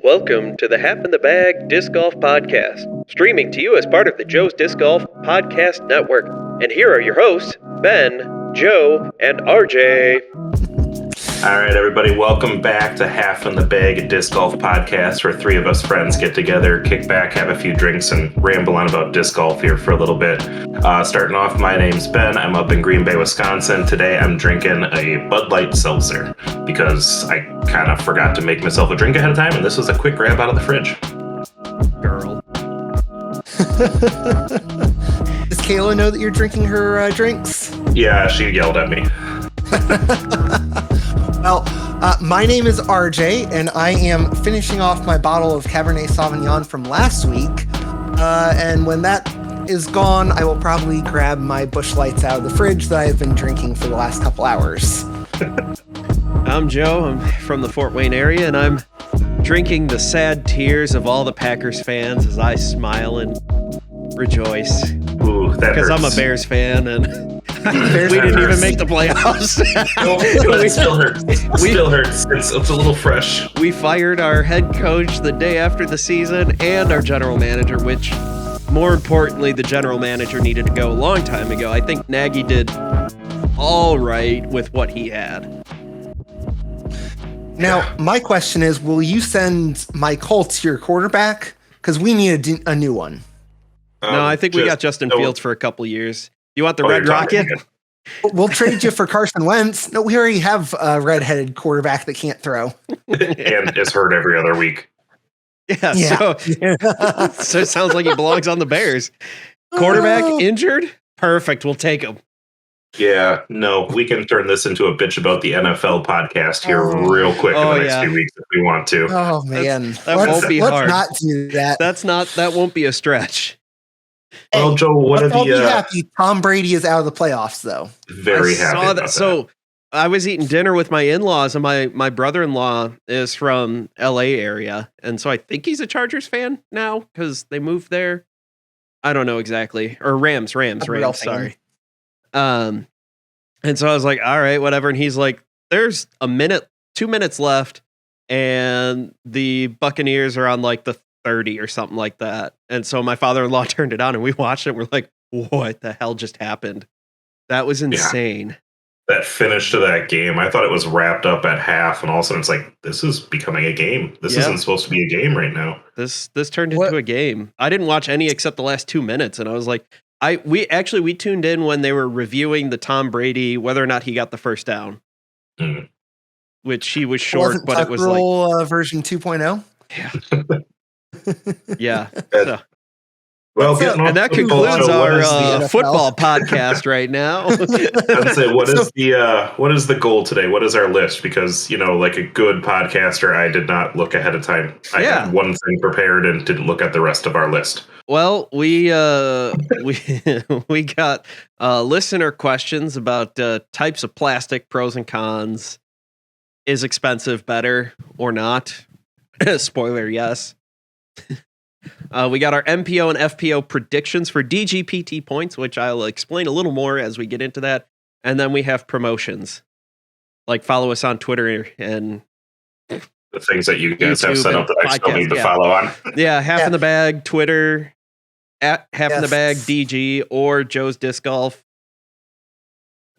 Welcome to the Half in the Bag Disc Golf Podcast, streaming to you as part of the Joe's Disc Golf Podcast Network. And here are your hosts, Ben, Joe, and RJ. All right, everybody, welcome back to Half in the Bag Disc Golf Podcast, where three of us friends get together, kick back, have a few drinks, and ramble on about disc golf here for a little bit. Starting off, my name's Ben. I'm up in Green Bay, Wisconsin. Today, I'm drinking a Bud Light seltzer because I kind of forgot to make myself a drink ahead of time, and this was a quick grab out of the fridge. Girl. Does Kayla know that you're drinking her drinks? Yeah, she yelled at me. Well, my name is RJ, and I am finishing off my bottle of Cabernet Sauvignon from last week. And when that is gone, I will probably grab my Busch Lights out of the fridge that I've been drinking for the last couple hours. I'm Joe. I'm from the Fort Wayne area, and I'm drinking the sad tears of all the Packers fans as I smile and rejoice. Ooh, that hurts. Because I'm a Bears fan, and we didn't even make the playoffs. It still hurts. It still hurts. It's a little fresh. We fired our head coach the day after the season and our general manager, which, more importantly, the general manager needed to go a long time ago. I think Nagy did all right with what he had. Now, my question is, will you send Mike Holtz your quarterback? Because we need a new one. No, I think we got Justin Fields for a couple years. You want the Red Rocket? We'll trade you for Carson Wentz. No, we already have a redheaded quarterback that can't throw. And is hurt every other week. Yeah. So it sounds like he belongs on the Bears. Quarterback injured? Perfect. We'll take him. Yeah, no, we can turn this into a bitch about the NFL podcast here real quick in the next few weeks if we want to. Oh, man. That won't be hard. Let's not do that. That won't be a stretch. Well, Joe, what are the... I'll be happy Tom Brady is out of the playoffs, though. Very happy about that. So I was eating dinner with my in-laws, and my brother-in-law is from L.A. area, and so I think he's a Chargers fan now because they moved there. I don't know exactly. Or Rams, sorry. And so I was like, all right, whatever. And he's like, there's 2 minutes left, and the Buccaneers are on like the 30 or something like that. And so my father-in-law turned it on and we watched it. And we're like, what the hell just happened? That was insane. Yeah. That finish to that game, I thought it was wrapped up at half, and all of a sudden it's like, this is becoming a game. This isn't supposed to be a game right now. This turned into a game. I didn't watch any except the last 2 minutes, and I was like, we tuned in when they were reviewing the Tom Brady, whether or not he got the first down. Mm. Which he was short, but it was like version 2.0. Yeah. So. Well, and that concludes our football podcast right now. I'd say, what is the goal today? What is our list? Because, like a good podcaster, I did not look ahead of time. I had one thing prepared and didn't look at the rest of our list. Well, we got listener questions about types of plastic, pros and cons. Is expensive better or not? Spoiler, yes. We got our MPO and FPO predictions for DGPT points, which I'll explain a little more as we get into that. And then we have promotions. Like follow us on Twitter and the things that you guys have set up that I still need to yeah. follow on. Yeah, Half in the Bag, Twitter, at Half in the Bag DG, or Joe's Disc Golf.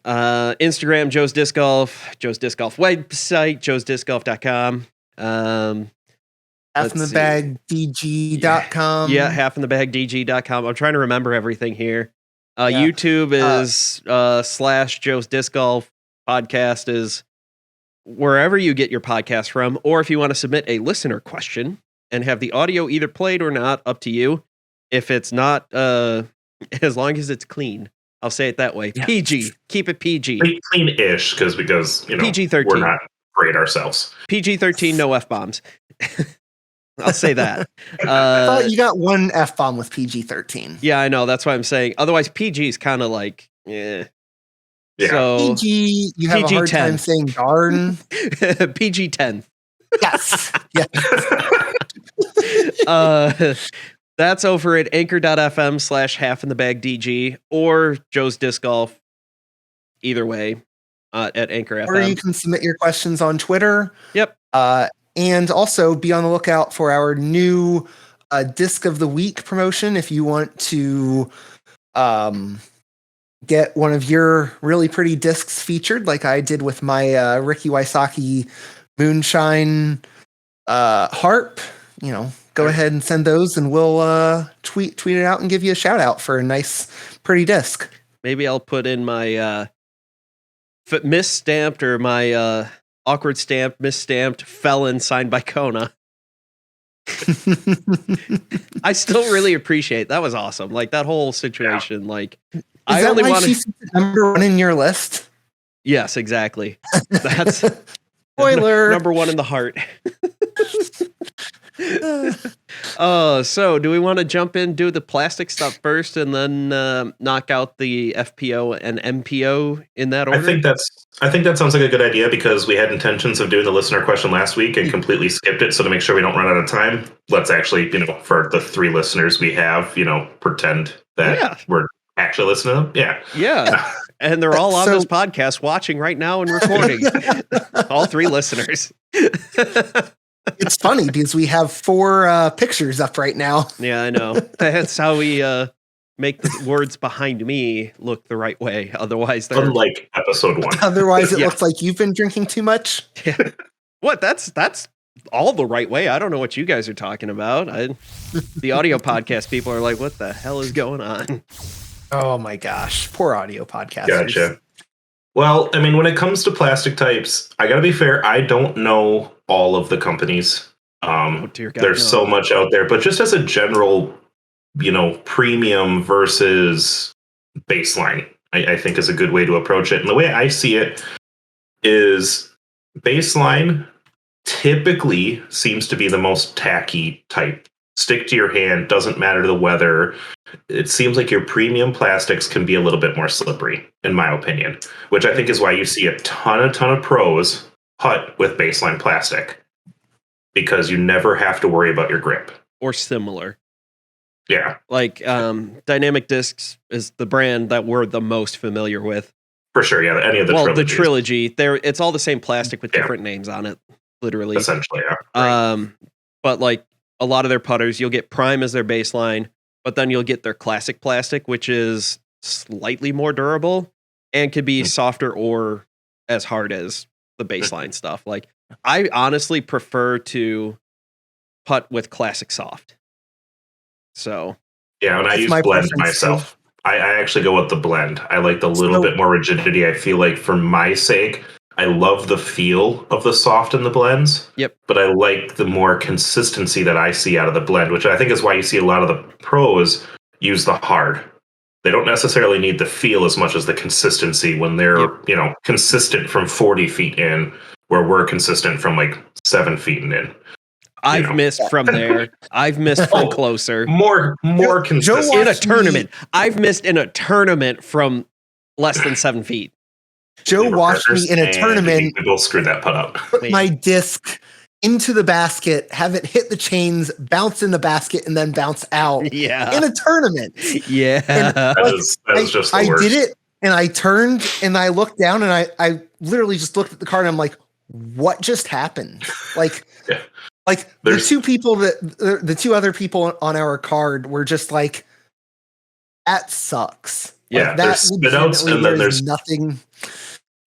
Instagram, Joe's Disc Golf website, joesdiscgolf.com. halfinthebagdg.com. Yeah, halfinthebagdg.com. I'm trying to remember everything here. YouTube is / Joe's Disc Golf. Podcast is wherever you get your podcast from, or if you want to submit a listener question and have the audio either played or not, up to you. If it's not, as long as it's clean, I'll say it that way. Yeah. PG, keep it PG. Clean-ish, because PG-13. We're not great ourselves. PG-13, no F-bombs. I'll say that. I thought you got one F-bomb with PG-13. Yeah, I know. That's what I'm saying. Otherwise, PG is kind of like, Yeah. So, PG, you have PG-10. A hard time saying darn. PG-10. Yes. That's over at anchor.fm / halfinthebagdg or Joe's Disc Golf. Either way, at Anchor FM. Or you can submit your questions on Twitter. Yep. And also be on the lookout for our new Disc of the Week promotion. If you want to get one of your really pretty discs featured, like I did with my Ricky Wysocki Moonshine harp, go ahead and send those, and we'll tweet it out and give you a shout out for a nice, pretty disc. Maybe I'll put in my misstamped or my awkward stamped, misstamped felon signed by Kona. I still really appreciate that. Was awesome. Like that whole situation. Like, Is I that only why wanted. she's number one in your list? Yes, exactly. That's Spoiler. number one in the heart. So do we want to jump in, do the plastic stuff first, and then knock out the FPO and MPO in that order? I think that sounds like a good idea, because we had intentions of doing the listener question last week and completely skipped it. So to make sure we don't run out of time, let's actually, for the 3 listeners we have, pretend that we're actually listening to them. Yeah. And they're all on this podcast watching right now and recording. All 3 listeners. It's funny because we have 4 pictures up right now. Yeah, I know. That's how we make the words behind me look the right way. Otherwise, they're unlike episode 1. Otherwise, it looks like you've been drinking too much. Yeah. What? That's all the right way. I don't know what you guys are talking about. The audio podcast people are like, "What the hell is going on?" Oh my gosh, poor audio podcasters. Gotcha. Well, I mean, when it comes to plastic types, I gotta be fair. I don't know all of the companies. Dear God, there's so much out there, but just as a general, premium versus baseline, I think is a good way to approach it. And the way I see it is baseline typically seems to be the most tacky type. Stick to your hand, doesn't matter the weather. It seems like your premium plastics can be a little bit more slippery, in my opinion, which I think is why you see a ton of pros putt with baseline plastic, because you never have to worry about your grip. Or similar. Yeah. Like Dynamic Discs is the brand that we're the most familiar with. For sure, yeah. Any of the the trilogy, it's all the same plastic with different names on it, literally. Essentially, yeah. Right. But like a lot of their putters, you'll get Prime as their baseline, but then you'll get their classic plastic, which is slightly more durable and could be softer or as hard as the baseline stuff. Like, I honestly prefer to putt with classic soft. So yeah, and I use blend myself. I actually go with the blend. I like the little bit more rigidity. I feel like for my sake, I love the feel of the soft in the blends. Yep. But I like the more consistency that I see out of the blend, which I think is why you see a lot of the pros use the hard. They don't necessarily need the feel as much as the consistency when they're, consistent from 40 feet in, where we're consistent from like 7 feet in. I've missed from there. I've missed from closer. More consistent. In a tournament. I've missed in a tournament from less than 7 feet. Joe watched me in a tournament. We both screwed that putt up. Put my disc into the basket, have it hit the chains, bounce in the basket, and then bounce out. Yeah. In a tournament. Yeah. And, that is just the worst. I did it, and I turned, and I looked down, and I literally just looked at the card, and I'm like, what just happened? Like, the 2 people the 2 other people on our card were just like, that sucks. Yeah, like, there's spit outs, and then there's nothing.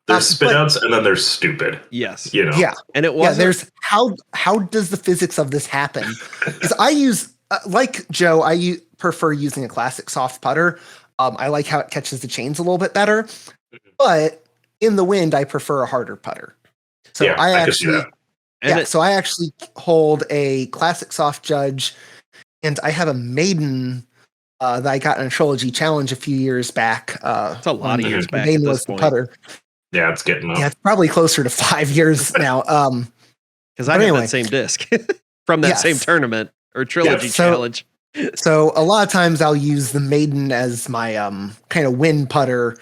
There's spit outs, and then there's stupid. Yes. Yeah. And it was. Yeah, there's how does the physics of this happen? Because I use, like Joe, I prefer using a classic soft putter. I like how it catches the chains a little bit better. But in the wind, I prefer a harder putter. So yeah, I actually. So I actually hold a classic soft judge, and I have a maiden that I got in a trilogy challenge a few years back. It's a lot of years back. Maiden was the putter. Yeah, it's getting up. Yeah, it's probably closer to 5 years now. Because I have that same disc from that same tournament or trilogy challenge. So a lot of times I'll use the maiden as my kind of win putter,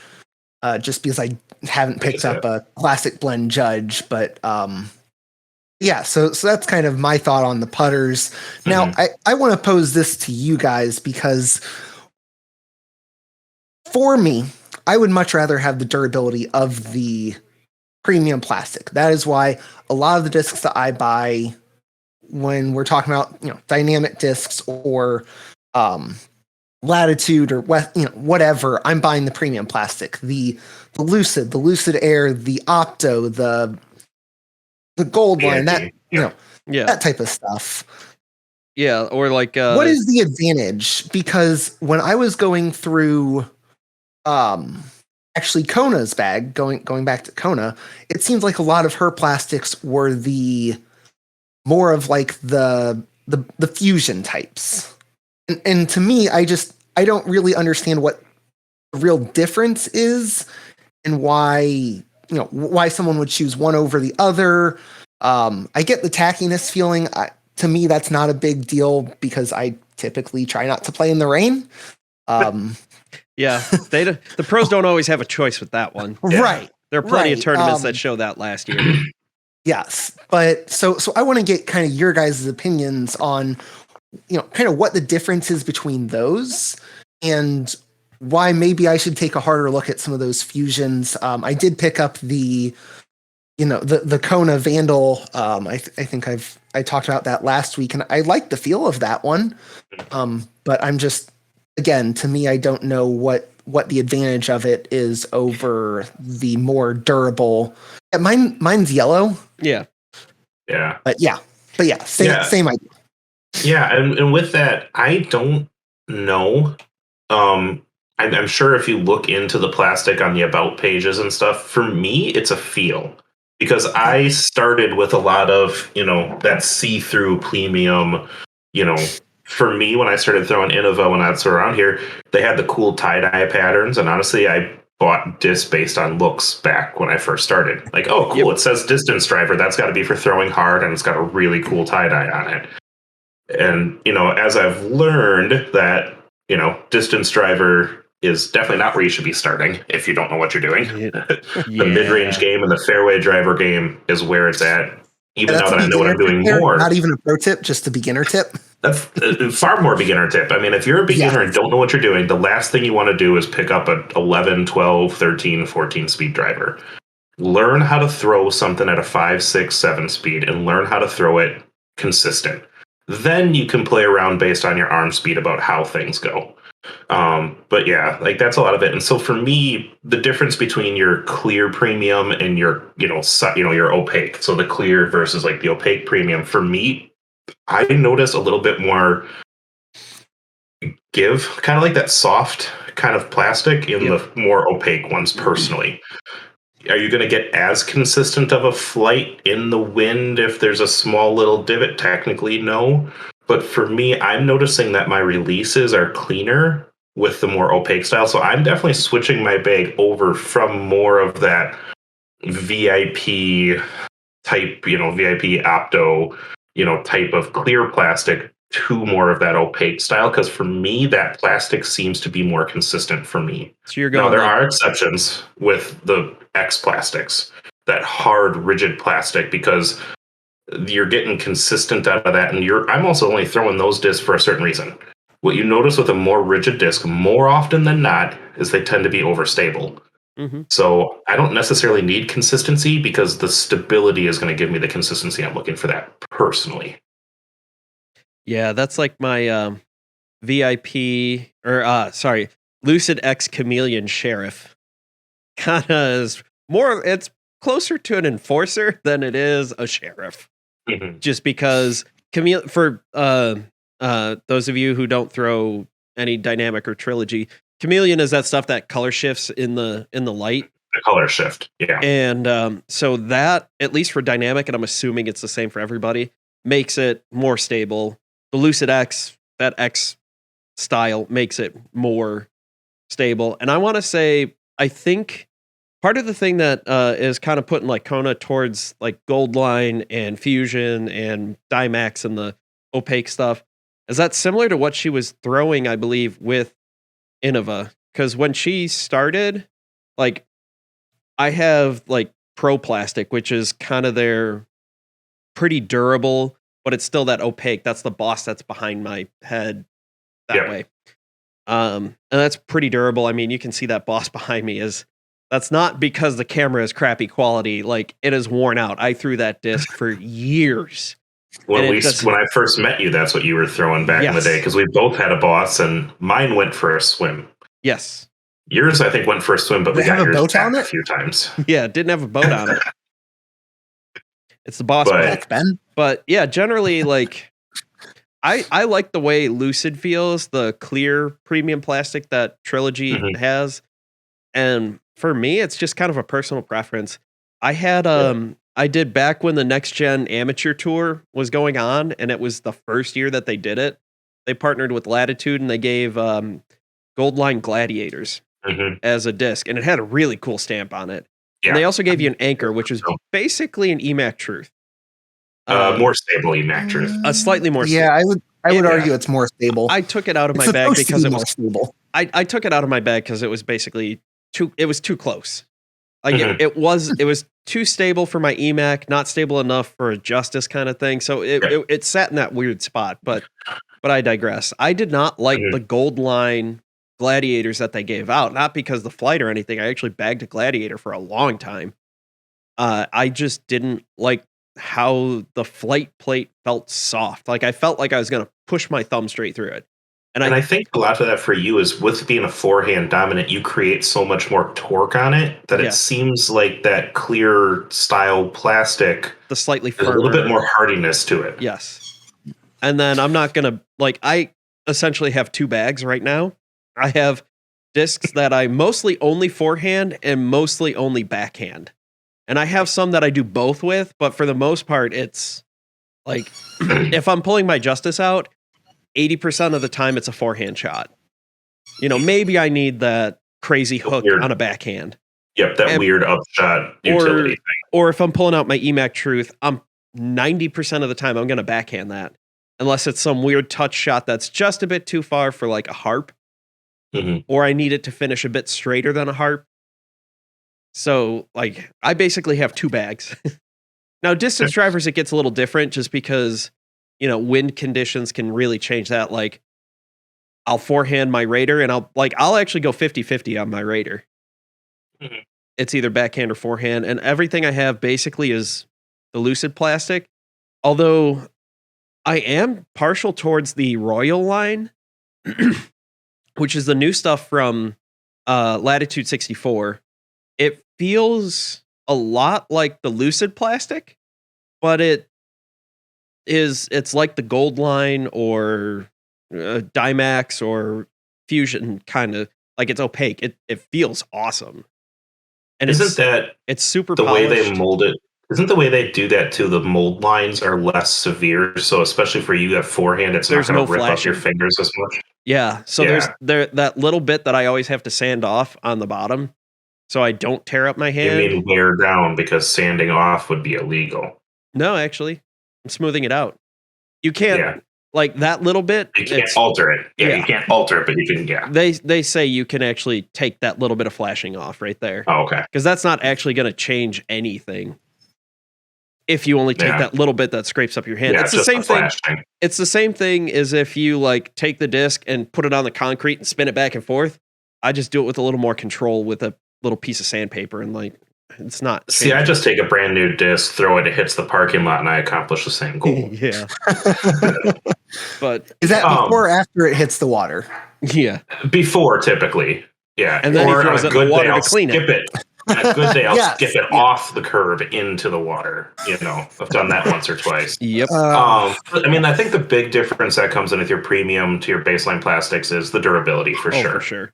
just because I haven't picked up a classic blend judge. But so that's kind of my thought on the putters. Now, I want to pose this to you guys, because for me, I would much rather have the durability of the premium plastic. That is why a lot of the discs that I buy when we're talking about, dynamic discs or Latitude or whatever, I'm buying the premium plastic. The Lucid Air, the Opto, the Gold Line, that that type of stuff. Yeah, or like what is the advantage? Because when I was going through actually Kona's bag, going back to Kona, it seems like a lot of her plastics were the more of like the fusion types. And to me, I don't really understand what the real difference is and why someone would choose one over the other. I get the tackiness feeling. To me, that's not a big deal because I typically try not to play in the rain. Yeah, the pros don't always have a choice with that one. Right. There are plenty of tournaments that show that last year. Yes, but so I want to get kind of your guys' opinions on, kind of what the difference is between those and why maybe I should take a harder look at some of those fusions. I did pick up the Kona Vandal. I think I talked about that last week, and I like the feel of that one. But I'm just, again, to me, I don't know what the advantage of it is over the more durable. Mine's yellow. Yeah. But same idea. Yeah, and with that, I don't know. I'm sure if you look into the plastic on the about pages and stuff, for me, it's a feel. Because I started with a lot of, that see-through premium, for me, when I started throwing Innova when I was around here, they had the cool tie-dye patterns. And honestly, I bought discs based on looks back when I first started. Like, oh, cool, It says distance driver. That's got to be for throwing hard, and it's got a really cool tie-dye on it. And, as I've learned that, distance driver is definitely not where you should be starting if you don't know what you're doing. The mid-range game and the fairway driver game is where it's at. Even now that I know what I'm doing more. Not even a pro tip, just a beginner tip. That's far more beginner tip. I mean, if you're a beginner and don't know what you're doing, the last thing you want to do is pick up an 11, 12, 13, 14 speed driver. Learn how to throw something at a 5, 6, 7 speed and learn how to throw it consistent. Then you can play around based on your arm speed about how things go. But yeah, like that's a lot of it. And so for me, the difference between your clear premium and your, your opaque, so the clear versus like the opaque premium, for me, I notice a little bit more give, kind of like that soft kind of plastic in the more opaque ones personally. Are you going to get as consistent of a flight in the wind if there's a small little divot? Technically, no. But for me, I'm noticing that my releases are cleaner with the more opaque style. So I'm definitely switching my bag over from more of that VIP type, VIP Opto, type of clear plastic to more of that opaque style. Because for me, that plastic seems to be more consistent for me. So you're going. Now, there are exceptions with the X plastics, that hard, rigid plastic, because you're getting consistent out of that. And I'm also only throwing those discs for a certain reason. What you notice with a more rigid disc, more often than not, is they tend to be overstable. Mm-hmm. So I don't necessarily need consistency because the stability is going to give me the consistency I'm looking for that personally. Yeah, that's like my VIP Lucid X Chameleon Sheriff. Kind of is more, it's closer to an enforcer than it is a sheriff. Mm-hmm. Just because for those of you who don't throw any dynamic or trilogy, Chameleon is that stuff that color shifts in the light. The color shift, yeah. And so that, at least for dynamic, and I'm assuming it's the same for everybody, makes it more stable. The Lucid X, that X style, makes it more stable. And I want to say, I think part of the thing that is kind of putting like Kona towards like Gold Line and Fusion and Dymax and the opaque stuff is that similar to what she was throwing, I believe, with Innova. Because when she started, like, I have like Pro Plastic, which is kind of their pretty durable, but it's still that opaque. That's the boss that's behind my head that way. And that's pretty durable. I mean, you can see that boss behind me is That's not because the camera is crappy quality. Like, it is worn out. I threw that disc for years. When I first met you, that's what you were throwing back in the day, because we both had a boss, and mine went for a swim. Yes. Yours, I think, went for a swim, but we got yours back a few times. Yeah, it didn't have a boat on it. It's the boss back, Ben. But yeah, generally, like, I like the way Lucid feels, the clear premium plastic that Trilogy has. And for me, it's just kind of a personal preference. I had I did back when the Next Gen Amateur Tour was going on, and it was the first year that they did it. They partnered with Latitude, and they gave Gold Line Gladiators as a disc, and it had a really cool stamp on it. Yeah. And they also gave you an anchor, which is basically an EMAC Truth. More stable EMAC Truth. Slightly more stable. Yeah, I would argue it's more stable. I took it out of my bag because it was stable. I took it out of my bag because it was basically too close. Like it was too stable for my EMAC, not stable enough for a Justice kind of thing. So it sat in that weird spot. But I digress. I did not like the Gold Line Gladiators that they gave out, not because the flight or anything. I actually bagged a Gladiator for a long time. I just didn't like how the flight plate felt soft. Like I felt like I was going to push my thumb straight through it. And I think a lot of that for you is with being a forehand dominant, you create so much more torque on it that it seems like that clear style plastic, the slightly firmer, a little bit more hardiness to it. Yes. And then I'm not going to, I essentially have two bags right now. I have discs that I mostly only forehand and mostly only backhand. And I have some that I do both with, but for the most part, it's like, if I'm pulling my Justice out, 80% of the time it's a forehand shot. Maybe I need that crazy hook on a backhand. Yep, that weird upshot utility thing. Or if I'm pulling out my EMAC Truth, I'm 90% of the time I'm going to backhand that. Unless it's some weird touch shot that's just a bit too far for like a harp. Or I need it to finish a bit straighter than a harp. So, like, I basically have two bags. Now, distance drivers, it gets a little different just because, wind conditions can really change that. Like, I'll forehand my Raider, and I'll actually go 50-50 on my Raider. It's either backhand or forehand, and everything I have basically is the Lucid plastic. Although, I am partial towards the Royal line, which is the new stuff from Latitude 64. It feels a lot like the Lucid plastic, but it's like the Gold Line or Dymax or Fusion, kind of like it's opaque. It feels awesome. And it's super the polished. Way they mold it? Isn't the way they do that too? The mold lines are less severe, so especially for you that forehand, it's not going to rip up your fingers as much. Yeah, so there's that little bit that I always have to sand off on the bottom, so I don't tear up my hand. You mean wear down, because sanding off would be illegal. No, actually, I'm smoothing it out. You can't like that little bit. You can't alter it. Yeah, you can't alter it, but you can. Yeah, they say you can actually take that little bit of flashing off right there. Oh, okay. Because that's not actually going to change anything. If you only take that little bit that scrapes up your hand, it's the same thing. It's the same thing as if you like take the disc and put it on the concrete and spin it back and forth. I just do it with a little more control with a little piece of sandpaper, and like it's not. See, I just take a brand new disc, throw it, it hits the parking lot, and I accomplish the same goal. Yeah. But is that before or after it hits the water? Yeah, before typically. Yeah, and then he throws it in the water to clean it. On a good day, I'll skip it off the curb into the water. I've done that once or twice. Yep. I mean, I think the big difference that comes in with your premium to your baseline plastics is the durability for sure. For sure.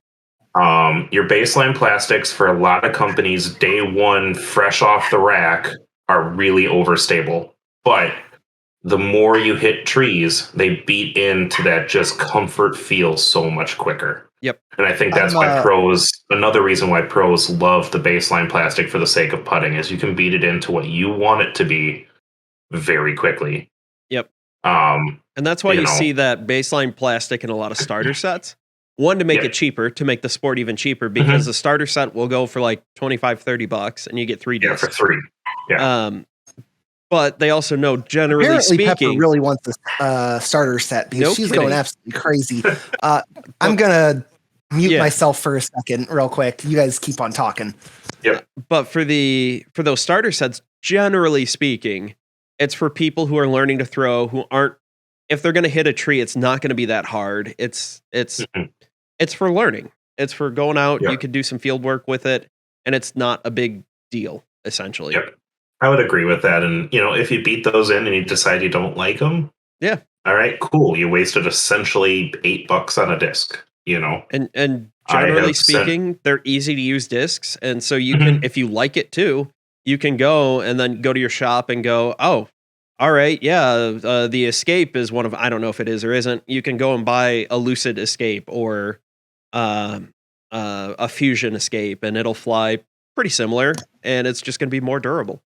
Your baseline plastics for a lot of companies, day one, fresh off the rack, are really overstable. But the more you hit trees, they beat into that just comfort feel so much quicker. Yep. And I think that's why another reason why pros love the baseline plastic for the sake of putting is you can beat it into what you want it to be very quickly. Yep. And that's why you see that baseline plastic in a lot of starter sets. One, to make it cheaper, to make the sport even cheaper, because the starter set will go for like $25-$30 and you get 3 discs. Yeah, for 3. Yeah. But they also know, generally Apparently speaking, Pepper really wants the starter set because she's going absolutely crazy. I'm gonna mute myself for a second, real quick. You guys keep on talking. Yep. But for those starter sets, generally speaking, it's for people who are learning to throw, who aren't. If they're going to hit a tree, it's not going to be that hard. It's for learning. It's for going out. Yep. You could do some field work with it, and it's not a big deal, essentially. Yep. I would agree with that. And, if you beat those in and you decide you don't like them, yeah. All right, cool. You wasted essentially $8 on a disc, And generally speaking, they're easy to use discs. And so you can, if you like it too, you can go and then go to your shop and go, oh, all right, yeah, the Escape is one of, I don't know if it is or isn't. You can go and buy a Lucid Escape or a Fusion Escape, and it'll fly pretty similar, and it's just going to be more durable.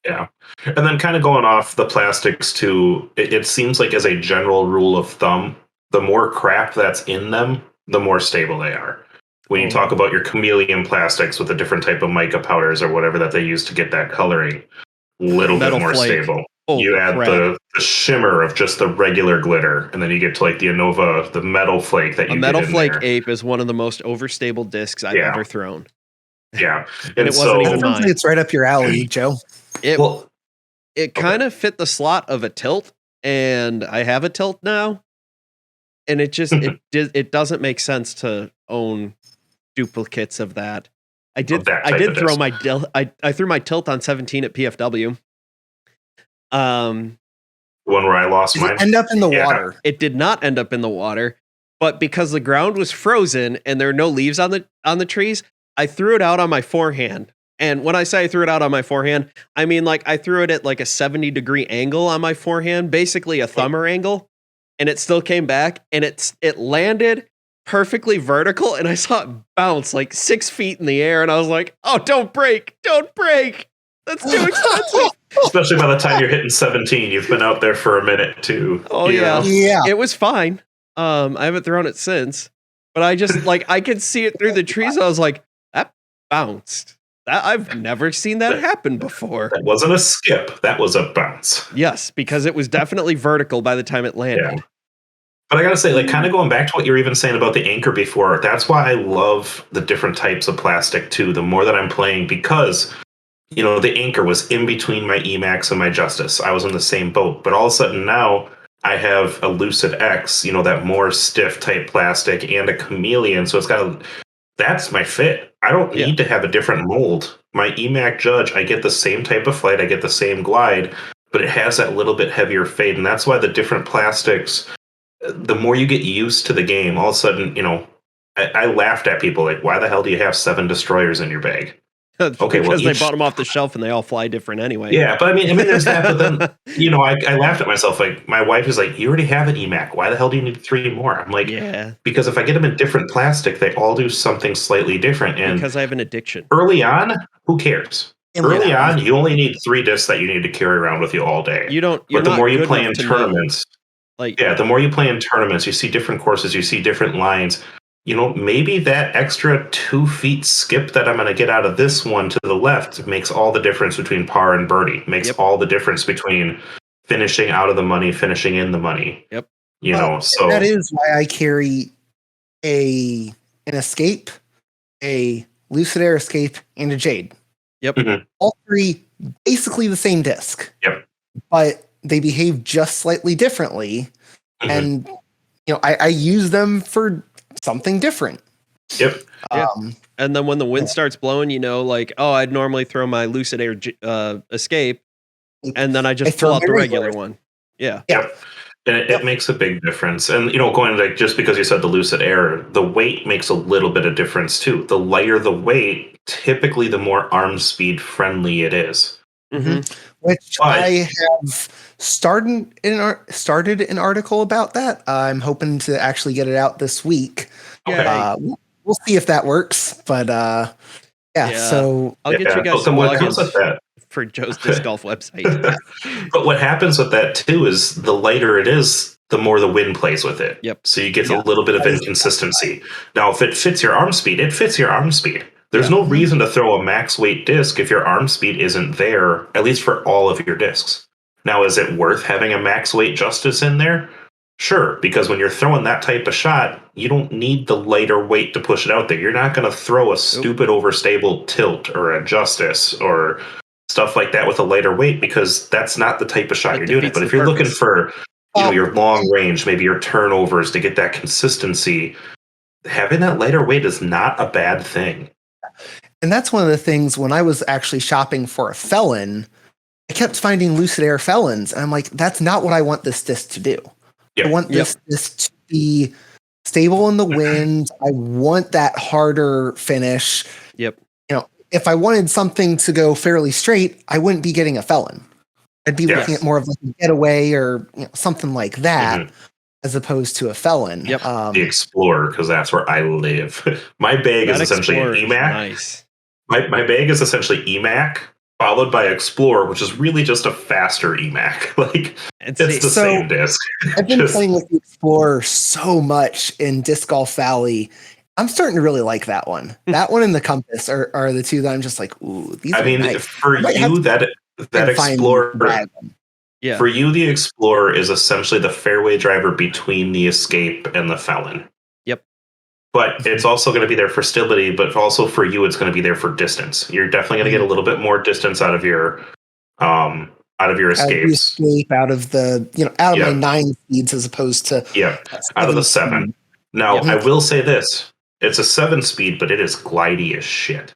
Yeah. And then kind of going off the plastics too, it seems like as a general rule of thumb, the more crap that's in them, the more stable they are. When you talk about your chameleon plastics with a different type of mica powders or whatever that they use to get that coloring, a little bit more stable. You add the shimmer of just the regular glitter, and then you get to like the Innova, the metal flake that you get in there. A metal flake ape is one of the most overstable discs I've ever thrown. Yeah. And it wasn't even mine. It's right up your alley, Joe. It kind of fit the slot of a tilt, and I have a tilt now, and it just it doesn't make sense to own duplicates of that. I did throw I threw my tilt on 17 at PFW. One where I lost mine. Did it end up in the water? It did not end up in the water, but because the ground was frozen and there are no leaves on the trees, I threw it out on my forehand. And when I say I threw it out on my forehand, I mean like I threw it at like a 70-degree angle on my forehand, basically a thumber angle, and it still came back, and it landed perfectly vertical, and I saw it bounce like 6 feet in the air, and I was like, "Oh, don't break! That's too expensive." Especially by the time you're hitting 17, you've been out there for a minute too. Oh yeah, it was fine. I haven't thrown it since, but I just like I could see it through the trees. I was like, that bounced. I've never seen that happen before. That wasn't a skip. That was a bounce. Yes, because it was definitely vertical by the time it landed. Yeah. But I gotta say, like, kind of going back to what you were even saying about the anchor before, that's why I love the different types of plastic too. The more that I'm playing, because the anchor was in between my Emax and my Justice. I was in the same boat, but all of a sudden now I have a Lucid X, that more stiff type plastic, and a chameleon. So that's my fit. I don't need to have a different mold. My Emac Judge, I get the same type of flight, I get the same glide, but it has that little bit heavier fade. And that's why the different plastics, the more you get used to the game, all of a sudden, I laughed at people like, why the hell do you have 7 destroyers in your bag? Okay, because they bought them off the shelf and they all fly different anyway. Yeah, but I mean, there's that. But then, I laughed at myself. Like, my wife is like, "You already have an Emac. Why the hell do you need 3 more?" I'm like, "Yeah, because if I get them in different plastic, they all do something slightly different." And because I have an addiction. Early on, who cares? Early on, you only need 3 discs that you need to carry around with you all day. You don't. But the more you play in tournaments, the more you play in tournaments, you see different courses, you see different lines. Maybe that extra 2 feet skip that I'm going to get out of this one to the left makes all the difference between par and birdie. Makes all the difference between finishing out of the money, finishing in the money. Yep. So that is why I carry an Escape, a Lucid Air Escape, and a Jade. Yep. Mm-hmm. All 3 basically the same disc. Yep. But they behave just slightly differently, and I use them for something different. Yep. And then when the wind starts blowing, I'd normally throw my Lucid Air Escape, and then I just pull out the regular one. Yeah. And it makes a big difference. And, going just because you said the Lucid Air, the weight makes a little bit of difference too. The lighter the weight, typically the more arm speed friendly it is. Mm-hmm. Which I have started an article about that. I'm hoping to actually get it out this week. Okay. We'll see if that works. But so I'll get you guys some plugins for Joe's Disc Golf website. But what happens with that too is the lighter it is, the more the wind plays with it. Yep. So you get a little bit of inconsistency. Now, if it fits your arm speed, it fits your arm speed. There's no reason to throw a max weight disc if your arm speed isn't there, at least for all of your discs. Now, is it worth having a max weight Justice in there? Sure, because when you're throwing that type of shot, you don't need the lighter weight to push it out there. You're not going to throw a stupid overstable tilt or a justice or stuff like that with a lighter weight because that's not the type of shot you're doing. But if you're looking for, your long range, maybe your turnovers to get that consistency, having that lighter weight is not a bad thing. And that's one of the things when I was actually shopping for a felon, I kept finding Lucid Air felons. And I'm like, that's not what I want this disc to do. Yep. I want this disc to be stable in the wind. I want that harder finish. Yep. If I wanted something to go fairly straight, I wouldn't be getting a felon. I'd be looking at more of like a getaway or something like that, as opposed to a felon. Yep. The Explorer, because that's where I live. My bag is essentially an EMAC. Nice. My bag is essentially EMAC, followed by Explorer, which is really just a faster EMAC. Like, it's the same disc. I've been playing with the Explorer so much in Disc Golf Valley. I'm starting to really like that one. That one and the Compass are the two that I'm just like, ooh, these are nice. For you, that Explorer, for you, the Explorer is essentially the fairway driver between the Escape and the Felon. Yep. But it's also going to be there for stability, but also for you, it's going to be there for distance. You're definitely going to get a little bit more distance out of your escapes. Out of the out of my 9 speeds as opposed to out of the 7. Now, I will say this. It's a 7-speed, but it is glidey as shit.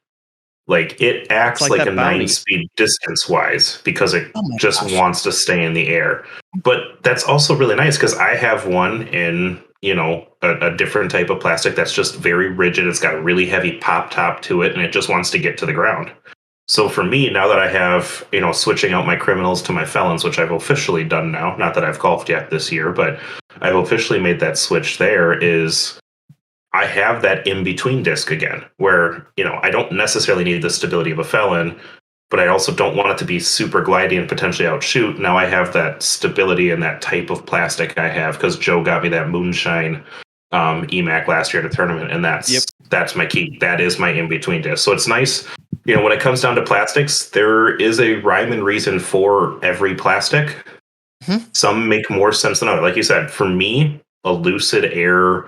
Like, it acts like a 9-speed distance-wise because it wants to stay in the air. But that's also really nice because I have one in, a different type of plastic that's just very rigid. It's got a really heavy pop top to it, and it just wants to get to the ground. So for me, now that I have, switching out my criminals to my felons, which I've officially done now, not that I've golfed yet this year, but I've officially made that switch there, is I have that in-between disc again, where, I don't necessarily need the stability of a felon, but I also don't want it to be super glidey and potentially outshoot. Now I have that stability and that type of plastic I have because Joe got me that Moonshine EMAC last year at a tournament, and that's my key. That is my in-between disc. So it's nice. When it comes down to plastics, there is a rhyme and reason for every plastic. Some make more sense than others. Like you said, for me, a Lucid Air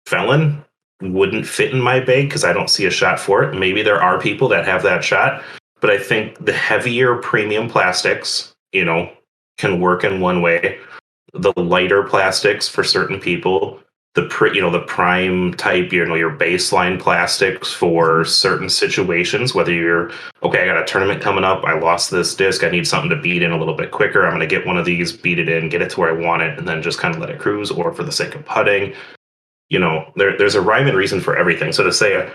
Felon wouldn't fit in my bag because I don't see a shot for it. Maybe there are people that have that shot, but I think the heavier premium plastics, can work in one way. The lighter plastics for certain people, the prime type, your baseline plastics for certain situations, whether you're, okay, I got a tournament coming up, I lost this disc, I need something to beat in a little bit quicker, I'm going to get one of these, beat it in, get it to where I want it, and then just kind of let it cruise, or for the sake of putting. There's a rhyme and reason for everything. So to say,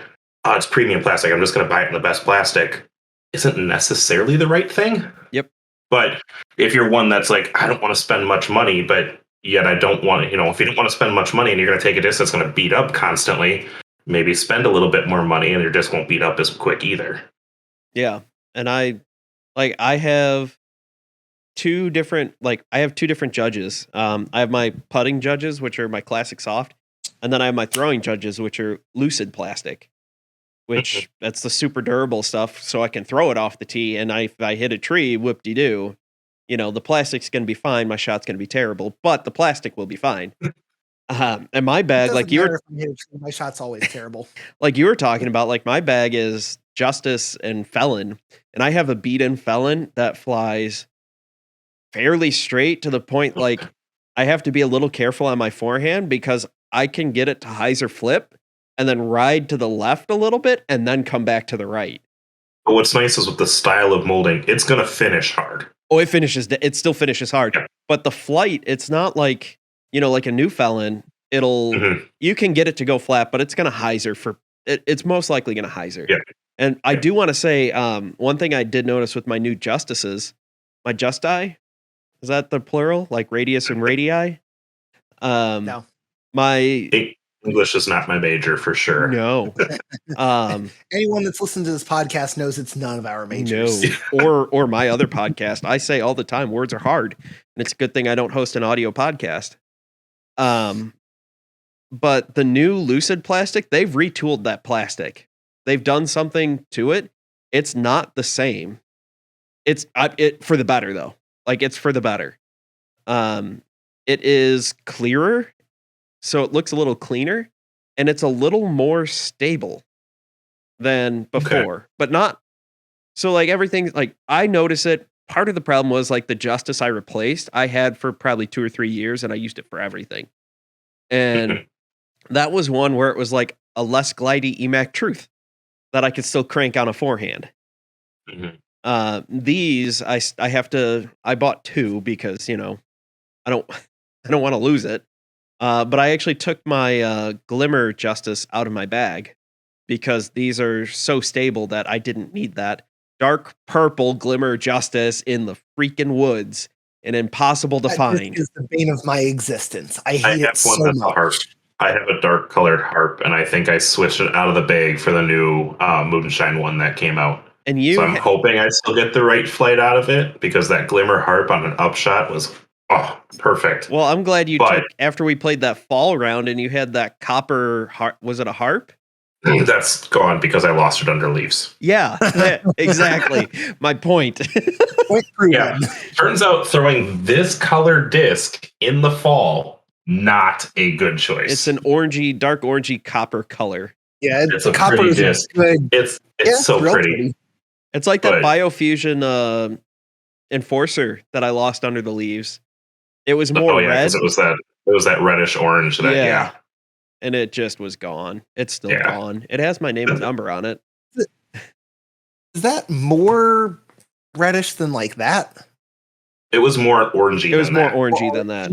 it's premium plastic, I'm just going to buy it in the best plastic, isn't necessarily the right thing. Yep. But if you're one that's like, I don't want to spend much money, but yet I don't want, if you don't want to spend much money and you're going to take a disc that's going to beat up constantly, maybe spend a little bit more money and your disc won't beat up as quick either. Yeah. And I have two different judges. I have my putting judges, which are my classic soft. And then I have my throwing judges, which are Lucid plastic, which that's the super durable stuff. So I can throw it off the tee. And if I hit a tree, whoop-de-doo, the plastic's going to be fine. My shot's going to be terrible, but the plastic will be fine. And my bag, my shot's always terrible. Like you were talking about, like my bag is Justice and Felon. And I have a beat-in Felon that flies fairly straight to the point, like I have to be a little careful on my forehand because I can get it to hyzer flip and then ride to the left a little bit and then come back to the right. But what's nice is with the style of molding, it's going to finish hard. Oh, it still finishes hard. Yeah. But the flight, it's not like, like a new Felon, you can get it to go flat, but it's going to hyzer it's most likely going to hyzer. Yeah. And I do want to say, one thing I did notice with my new Justices, my Justi, is that the plural? Like radius and radii? No. My English is not my major for sure. No. Anyone that's listened to this podcast knows it's none of our majors. No. Or my other podcast. I say all the time, words are hard. And it's a good thing I don't host an audio podcast. But the new Lucid plastic, they've retooled that plastic. They've done something to it. It's not the same. It's for the better though. Like it's for the better. It is clearer, so it looks a little cleaner, and it's a little more stable than before, but not so like everything. Like I notice it. Part of the problem was like the Justice I replaced, I had for probably 2 or 3 years, and I used it for everything. And that was one where it was like a less glidey EMAC Truth that I could still crank on a forehand. These I bought 2 because I don't want to lose it. But I actually took my Glimmer Justice out of my bag because these are so stable that I didn't need that dark purple Glimmer Justice in the freaking woods and impossible to find. This is the bane of my existence. I hate have it so one that's a harp. much. I have a dark colored harp, and I think I switched it out of the bag for the new Moonshine one that came out. And So I'm hoping I still get the right flight out of it, because that Glimmer harp on an upshot was perfect. Well, I'm glad you took after we played that fall round and you had that copper harp. Was it a harp? That's gone because I lost it under leaves. Yeah, exactly. My point. Yeah. Turns out throwing this color disc in the fall, not a good choice. It's an orangey, dark orangey copper color. Yeah, it's a pretty disc. It's so pretty. It's like that Biofusion Enforcer that I lost under the leaves. It was more red. It was that reddish orange. Yeah. And it just was gone. It's still gone. It has my name and number on it. Is that more reddish than like that? It was more orangey. It was more orangey than that.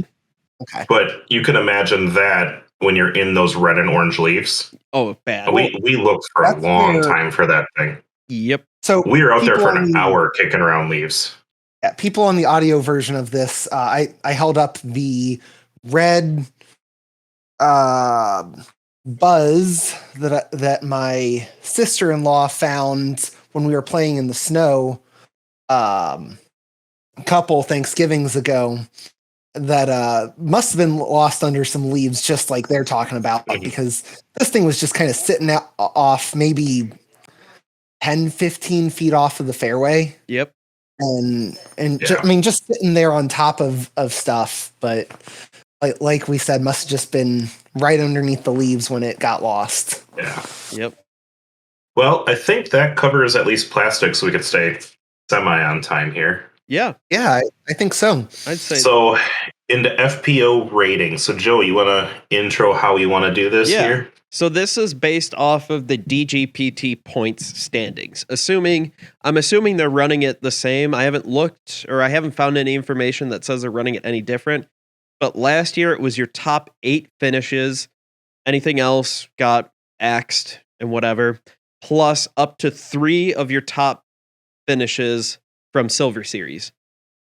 Okay. But you can imagine that when you're in those red and orange leaves. Oh, bad. We looked for a long time for that thing. Yep. So we were out there for an hour kicking around leaves. Yeah, people on the audio version of this, I held up the red buzz that my sister-in-law found when we were playing in the snow a couple Thanksgivings ago that must have been lost under some leaves, just like they're talking about, because this thing was just kind of sitting off maybe 10, 15 feet off of the fairway. Yep. And just sitting there on top of stuff, but like we said, must have just been right underneath the leaves when it got lost. Yeah. Yep. Well, I think that covers at least plastic, so we could stay semi on time here. Yeah. Yeah, I think so. I'd say so. Into FPO ratings. So, Joe, you want to intro how you want to do this here? So this is based off of the DGPT points standings. I'm assuming they're running it the same. I haven't looked, or I haven't found any information that says they're running it any different. But last year it was your top 8 finishes. Anything else got axed and whatever. Plus up to 3 of your top finishes from Silver Series.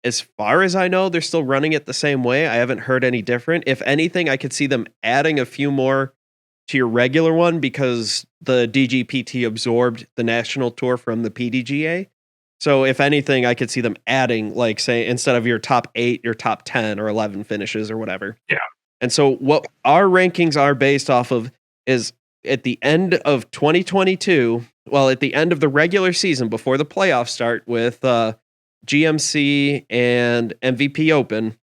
As far as I know, they're still running it the same way. I haven't heard any different. If anything, I could see them adding a few more to your regular one because the DGPT absorbed the national tour from the PDGA. So if anything, I could see them adding, like, say, instead of your top 8, your top 10 or 11 finishes or whatever. Yeah. And so what our rankings are based off of is at the end of 2022, well, at the end of the regular season before the playoffs start with GMC and MVP Open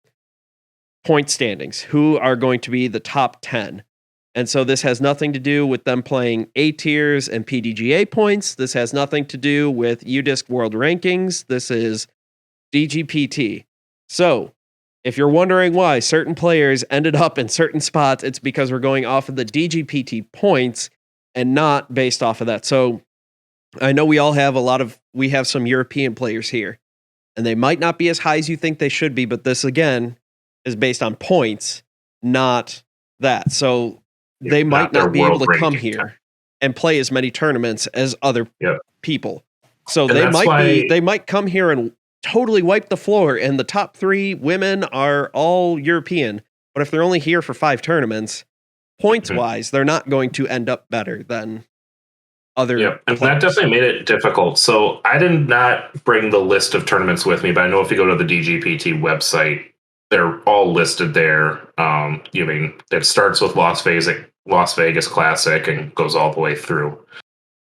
point standings, who are going to be the top 10. And so this has nothing to do with them playing A tiers and PDGA points. This has nothing to do with UDisc World Rankings. This is DGPT. So if you're wondering why certain players ended up in certain spots, it's because we're going off of the DGPT points and not based off of that. So I know we have some European players here. And they might not be as high as you think they should be, but this, again, is based on points, not that. So they might not be able to come here and play as many tournaments as other people. So they might come here and totally wipe the floor, and the top 3 women are all European. But if they're only here for 5 tournaments, points-wise, they're not going to end up better than other and that definitely made it difficult. So I did not bring the list of tournaments with me, but I know if you go to the DGPT website, they're all listed there. It starts with Las Vegas Classic and goes all the way through.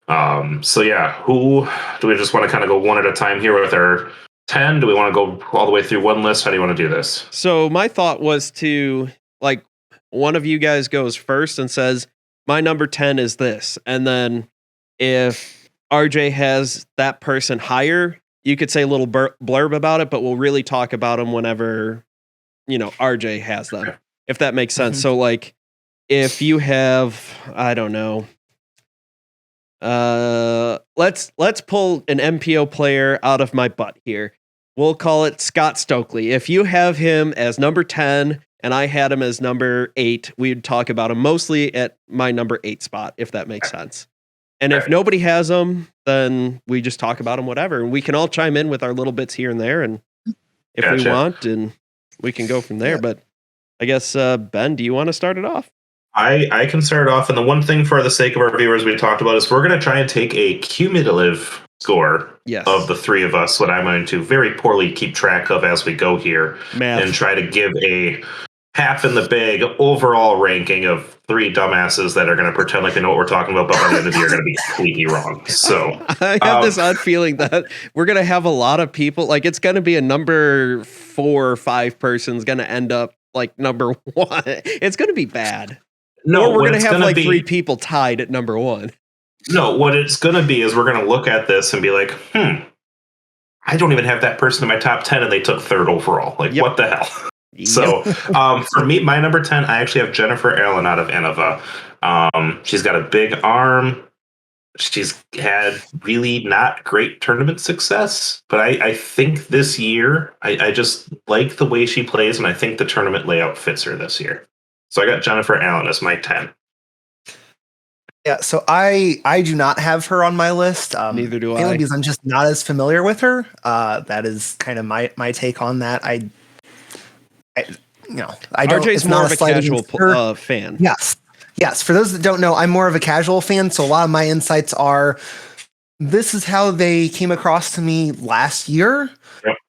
Who do we just want to kind of go one at a time here with our 10? Do we want to go all the way through one list? How do you want to do this? So my thought was to, like, one of you guys goes first and says, my number 10 is this. And then if RJ has that person higher, you could say a little blurb about it, but we'll really talk about them whenever, RJ has them, okay, if that makes sense. Mm-hmm. So, like, if you have, I don't know, let's pull an MPO player out of my butt here. We'll call it Scott Stokely. If you have him as number 10 and I had him as number 8, we'd talk about him mostly at my number 8 spot, if that makes sense. And if nobody has them, then we just talk about them, whatever. And we can all chime in with our little bits here and there, and if we want, and we can go from there. Yeah. But I guess, Ben, do you want to start it off? I can start off, and the one thing for the sake of our viewers we talked about is we're going to try and take a cumulative score of the three of us, what I'm going to very poorly keep track of as we go here, and try to give a half in the bag overall ranking of 3 dumbasses that are going to pretend like they know what we're talking about, but by the end of the year are going to be completely wrong. So I have this odd feeling that we're going to have a lot of people, like it's going to be a number 4 or 5 person's going to end up like number 1. It's going to be bad. No, or we're going to have like 3 people tied at number 1. No, what it's going to be is we're going to look at this and be like, I don't even have that person in my top 10 and they took 3rd overall. Like, what the hell? So for me, my number 10, I actually have Jennifer Allen out of Innova. She's got a big arm. She's had really not great tournament success, but I think this year, I just like the way she plays, and I think the tournament layout fits her this year. So I got Jennifer Allen as my 10. Yeah, so I do not have her on my list. Neither do I. Because I'm just not as familiar with her. That is kind of my take on that. I don't. RJ's more of a casual fan. Yes. For those that don't know, I'm more of a casual fan. So a lot of my insights are, this is how they came across to me last year,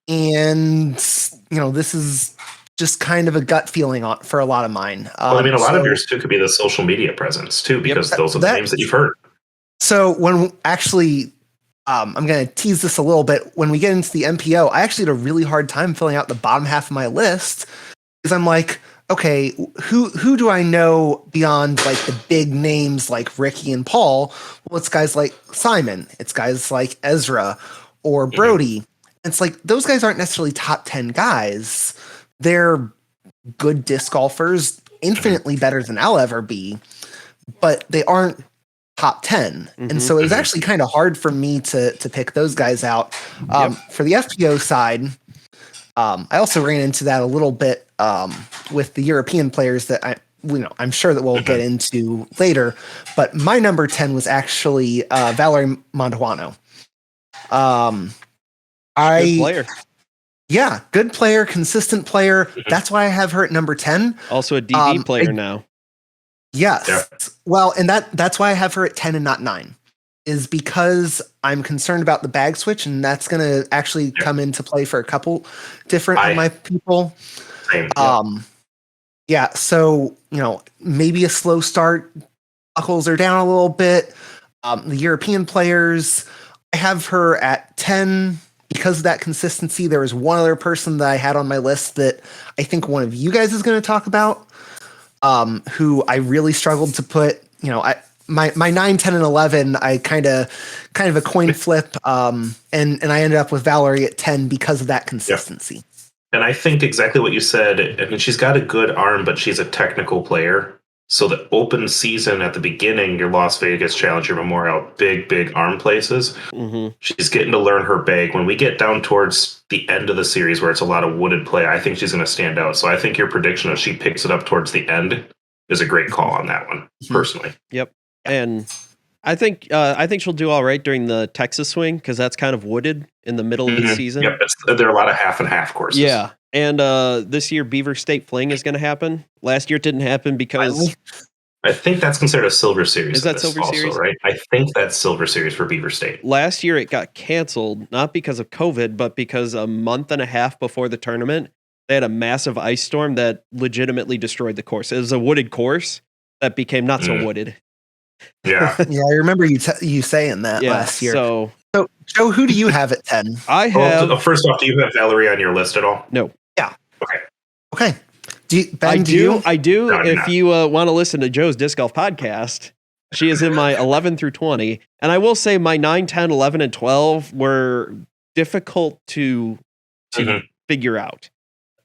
and this is just kind of a gut feeling for a lot of mine. Well, I mean, a lot of yours too could be the social media presence too, because those are the names that you've heard. So when actually, I'm going to tease this a little bit. When we get into the MPO, I actually had a really hard time filling out the bottom half of my list, because I'm like, okay, who do I know beyond like the big names like Ricky and Paul? Well, it's guys like Simon. It's guys like Ezra or Brody. Mm-hmm. It's like, those guys aren't necessarily top 10 guys. They're good disc golfers, infinitely better than I'll ever be, but they aren't top 10. Mm-hmm. And so it was actually kind of hard for me to pick those guys out. For the FPO side, I also ran into that a little bit with the European players that I'm sure that we'll get into later. But my number 10 was actually Valerie Montuano. Good player. Yeah, good player, consistent player. That's why I have her at number 10. Also a DD player now. Yes. Yeah. Well, and that's why I have her at 10 and not 9. Is because I'm concerned about the bag switch, and that's going to actually come into play for a couple different of my people. So, maybe a slow start. Buckles are down a little bit. The European players, I have her at 10 because of that consistency. There was one other person that I had on my list that I think one of you guys is going to talk about, who I really struggled to put, my 9, 10, and 11, I kind of a coin flip, and I ended up with Valerie at 10 because of that consistency. Yeah. And I think exactly what you said. I mean, she's got a good arm, but she's a technical player. So the open season at the beginning, your Las Vegas Challenge, your Memorial, big arm places. Mm-hmm. She's getting to learn her bag. When we get down towards the end of the series where it's a lot of wooded play, I think she's going to stand out. So I think your prediction of she picks it up towards the end is a great call on that one, personally. Yep. And I think she'll do all right during the Texas swing, because that's kind of wooded in the middle of the season. Yep, there are a lot of half and half courses. Yeah, and this year Beaver State Fling is going to happen. Last year it didn't happen because I think that's considered a Silver Series. Is that Silver Series? Right? I think that's Silver Series for Beaver State. Last year it got canceled, not because of COVID, but because a month and a half before the tournament, they had a massive ice storm that legitimately destroyed the course. It was a wooded course that became not so wooded. Yeah. Yeah, I remember you saying that last year. So So, Joe, who do you have at 10? I have Well, first off, do you have Valerie on your list at all? no. Okay. Ben, I do you? I do. No, I do If not. you want to listen to Joe's Disc Golf podcast, she is in my 11 through 20. And I will say my 9, 10, 11, and 12 were difficult to Mhm. figure out.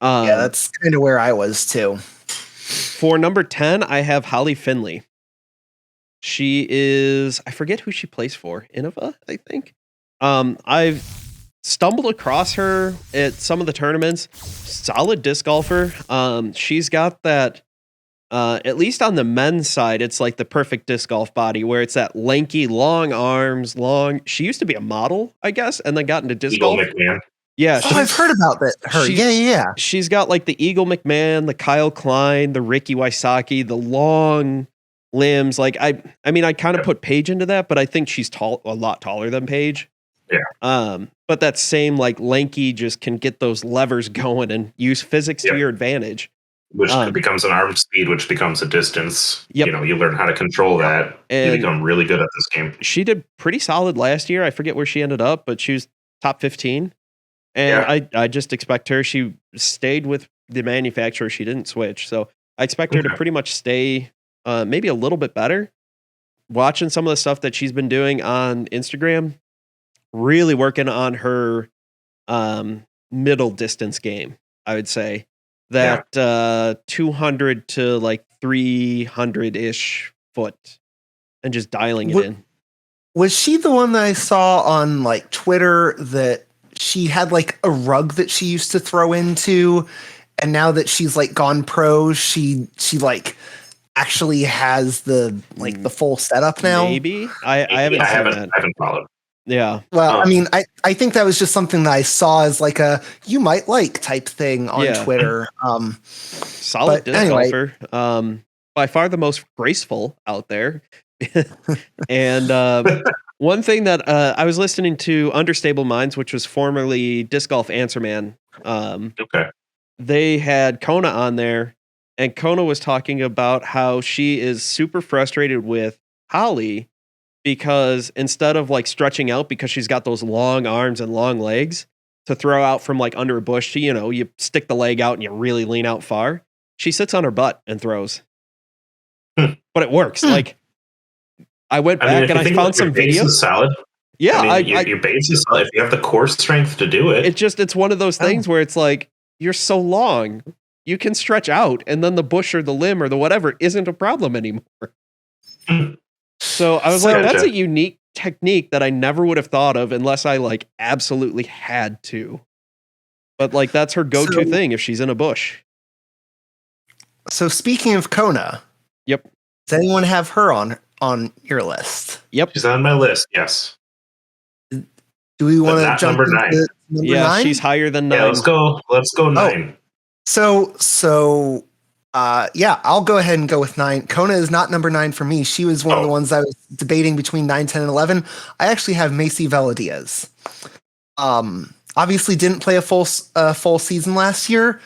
Yeah, that's kind of where I was too. For number 10, I have Holly Finley. She is, I forget who she plays for. Innova, I think. I've stumbled across her at some of the tournaments. Solid disc golfer. She's got that, at least on the men's side, it's like the perfect disc golf body where it's that lanky, long arms, long. She used to be a model, I guess, and then got into disc Eagle golf. McMahon. Yeah, Oh, I've heard about that. Her. Yeah. She's got like the Eagle McMahon, the Kyle Klein, the Ricky Wysocki, the long limbs. Like I mean, I kind of put Paige into that, but I think she's a lot taller than Paige. Yeah. But that same like lanky just can get those levers going and use physics to your advantage. Which becomes an arm speed, which becomes a distance. Yep. You know, you learn how to control that. And you become really good at this game. She did pretty solid last year. I forget where she ended up, but she was top 15. And I just expect her. She stayed with the manufacturer. She didn't switch. So I expect her to pretty much stay maybe a little bit better. Watching some of the stuff that she's been doing on Instagram, really working on her middle distance game, I would say. That 200 to like 300-ish foot and just dialing it in. Was she the one that I saw on like Twitter that she had like a rug that she used to throw into, and now that she's like gone pro, she like actually has the like the full setup now? Maybe. I haven't seen that. I haven't followed. Yeah. Well, I mean, I think that was just something that I saw as like a you might like type thing on Twitter. Solid disc golfer. By far the most graceful out there. And one thing that I was listening to Understable Minds, which was formerly Disc Golf Answer Man. They had Kona on there, and Kona was talking about how she is super frustrated with Holly because instead of like stretching out because she's got those long arms and long legs to throw out from like under a bush, you stick the leg out and you really lean out far. She sits on her butt and throws. But it works. Like I went back and I found some videos. Solid. Yeah, your base is solid. If you have the core strength to do it. It's one of those things where it's like you're so long, you can stretch out, and then the bush or the limb or the whatever isn't a problem anymore. So I was like, that's a unique technique that I never would have thought of unless I like absolutely had to. But like that's her go-to thing if she's in a bush. So speaking of Kona, yep. Does anyone have her on your list? Yep. She's on my list, yes. Do we want to jump number 9? Number 9? She's higher than 9. Yeah, let's go 9. So I'll go ahead and go with 9. Kona is not number 9 for me. She was one of the ones I was debating between 9, 10, and 11. I actually have Macy Veladiaz. Obviously didn't play a full season last year,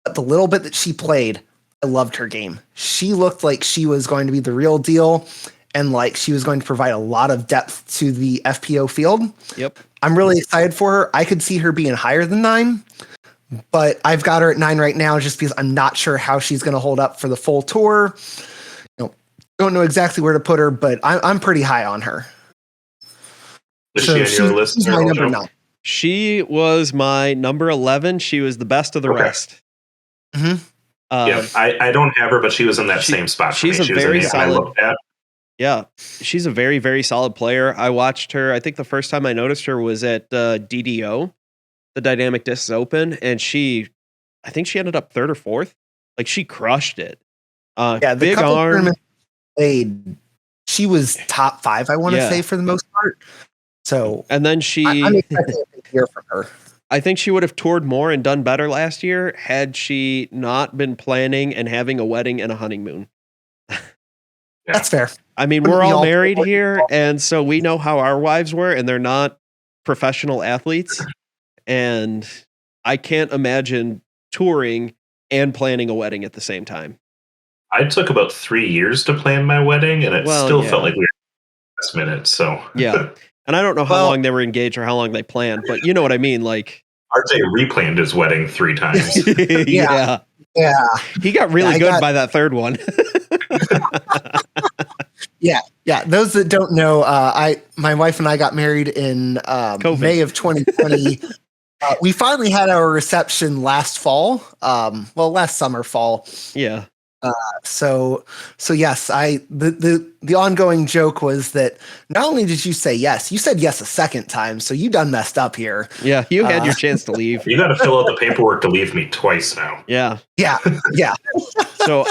but the little bit that she played, I loved her game. She looked like she was going to be the real deal and like she was going to provide a lot of depth to the FPO field. Yep. I'm really excited for her. I could see her being higher than 9, but I've got her at 9 right now just because I'm not sure how she's going to hold up for the full tour. Don't know exactly where to put her, but I'm pretty high on her. Is she on your list? She's my number 9. She was my number 11. She was the best of the rest. Mm-hmm. I don't have her, but she was in that same spot. She's a very solid. Yeah, she's a very, very solid player. I watched her. I think the first time I noticed her was at DDO, the Dynamic Discs Open, and I think she ended up 3rd or 4th. Like she crushed it. The big couple arm. tournaments played, she was top 5. I want to say for the most part. So, and then I'm expecting a big year from her. I think she would have toured more and done better last year had she not been planning and having a wedding and a honeymoon. That's fair. I mean, we're all married here, and so we know how our wives were, and they're not professional athletes. And I can't imagine touring and planning a wedding at the same time. I took about 3 years to plan my wedding, and it still felt like we were last minute. So yeah. And I don't know how Well- long they were engaged or how long they planned, but you know what I mean. Like, RJ replanned his wedding 3 times. yeah. Yeah. He got really I good got- by that third one. Yeah. Those that don't know, my wife and I got married in May of 2020. We finally had our reception last fall. Last summer, fall. Yeah. So yes, the ongoing joke was that not only did you say yes, you said yes a second time. So you done messed up here. Yeah. You had your chance to leave. You got to fill out the paperwork to leave me twice now. Yeah. Yeah. So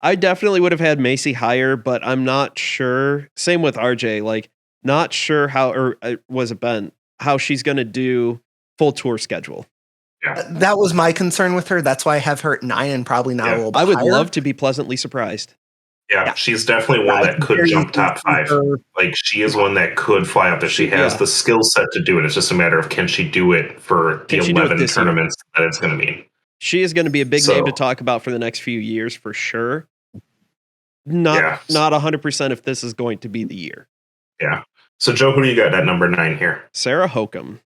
I definitely would have had Macy higher, but I'm not sure. Same with RJ. Like, not sure how, or was it Ben, how she's going to do full tour schedule. That was my concern with her. That's why I have her at 9 and probably not a little bit I would higher. love to be pleasantly surprised. Yeah, she's definitely one that could jump top 5. Like, she is one that could fly up if she has the skill set to do it. It's just a matter of can she do it for the 11 tournaments that it's going to mean. She is going to be a big name to talk about for the next few years for sure. Not 100% if this is going to be the year. Yeah. So, Joe, who do you got at number 9 here? Sarah Hokum.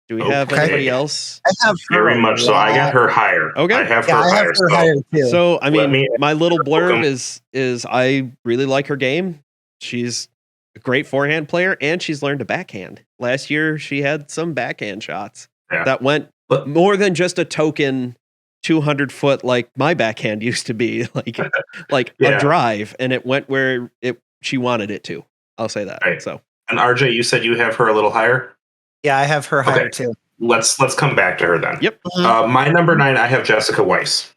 Do we have anybody else? I have very much so. I got her higher. Okay. I have her higher. Too. So, I mean, my little blurb is I really like her game. She's a great forehand player, and she's learned to backhand. Last year, she had some backhand shots that went more than just a token 200-foot like my backhand used to be, like a drive, and it went where she wanted it to. I'll say that. Right. So, and RJ, you said you have her a little higher? Yeah, I have her higher too. Let's come back to her then. Yep. My number 9, I have Jessica Weiss.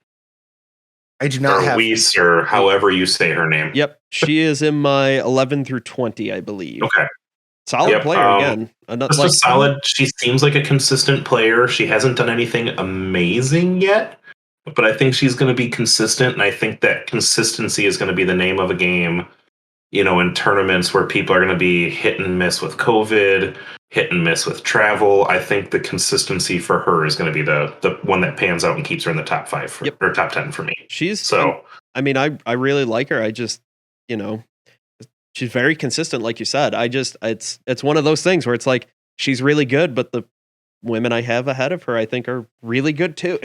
I do not have Weiss, or however you say her name. Yep. She is in my 11 through 20, I believe. Okay. Solid player again. Just solid. She seems like a consistent player. She hasn't done anything amazing yet, but I think she's going to be consistent, and I think that consistency is going to be the name of a game. You know, in tournaments where people are going to be hit and miss with COVID, hit and miss with travel, I think the consistency for her is going to be the one that pans out and keeps her in the top 5 or top 10 for me. I mean, I really like her. I just, she's very consistent, like you said. It's one of those things where it's like she's really good, but the women I have ahead of her, I think, are really good too.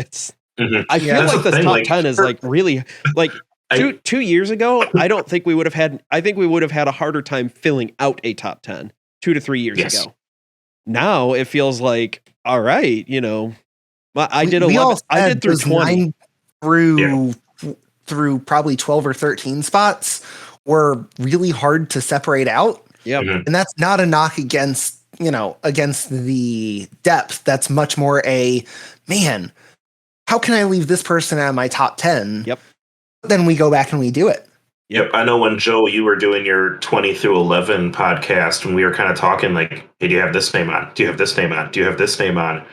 I feel like this top 10 is like really like. 2 years ago, I don't think we would have had. I think we would have had a harder time filling out a top 10 2 to 3 years ago. Now it feels like, all right, I did 11. I did through 20 through probably 12 or 13 spots were really hard to separate out. Yeah, and that's not a knock against the depth. That's much more a man. How can I leave this person out of my top 10? Yep. Then we go back and we do it. Yep. I know when Joe, you were doing your 20 through 11 podcast, and we were kind of talking like, hey, do you have this name on? Do you have this name on? Do you have this name on?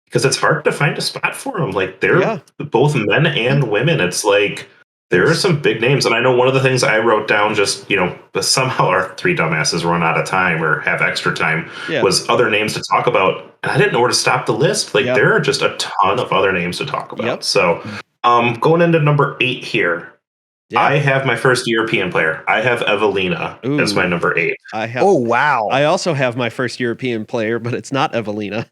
Because it's hard to find a spot for them. Like, they're both men and women. It's like, there are some big names. And I know one of the things I wrote down, just, somehow our 3 dumbasses run out of time or have extra time, was other names to talk about. And I didn't know where to stop the list. Like, there are just a ton of other names to talk about. So, going into number 8 here, I have my first European player. I have Evelina as my number 8. Oh, wow. I also have my first European player, but it's not Evelina.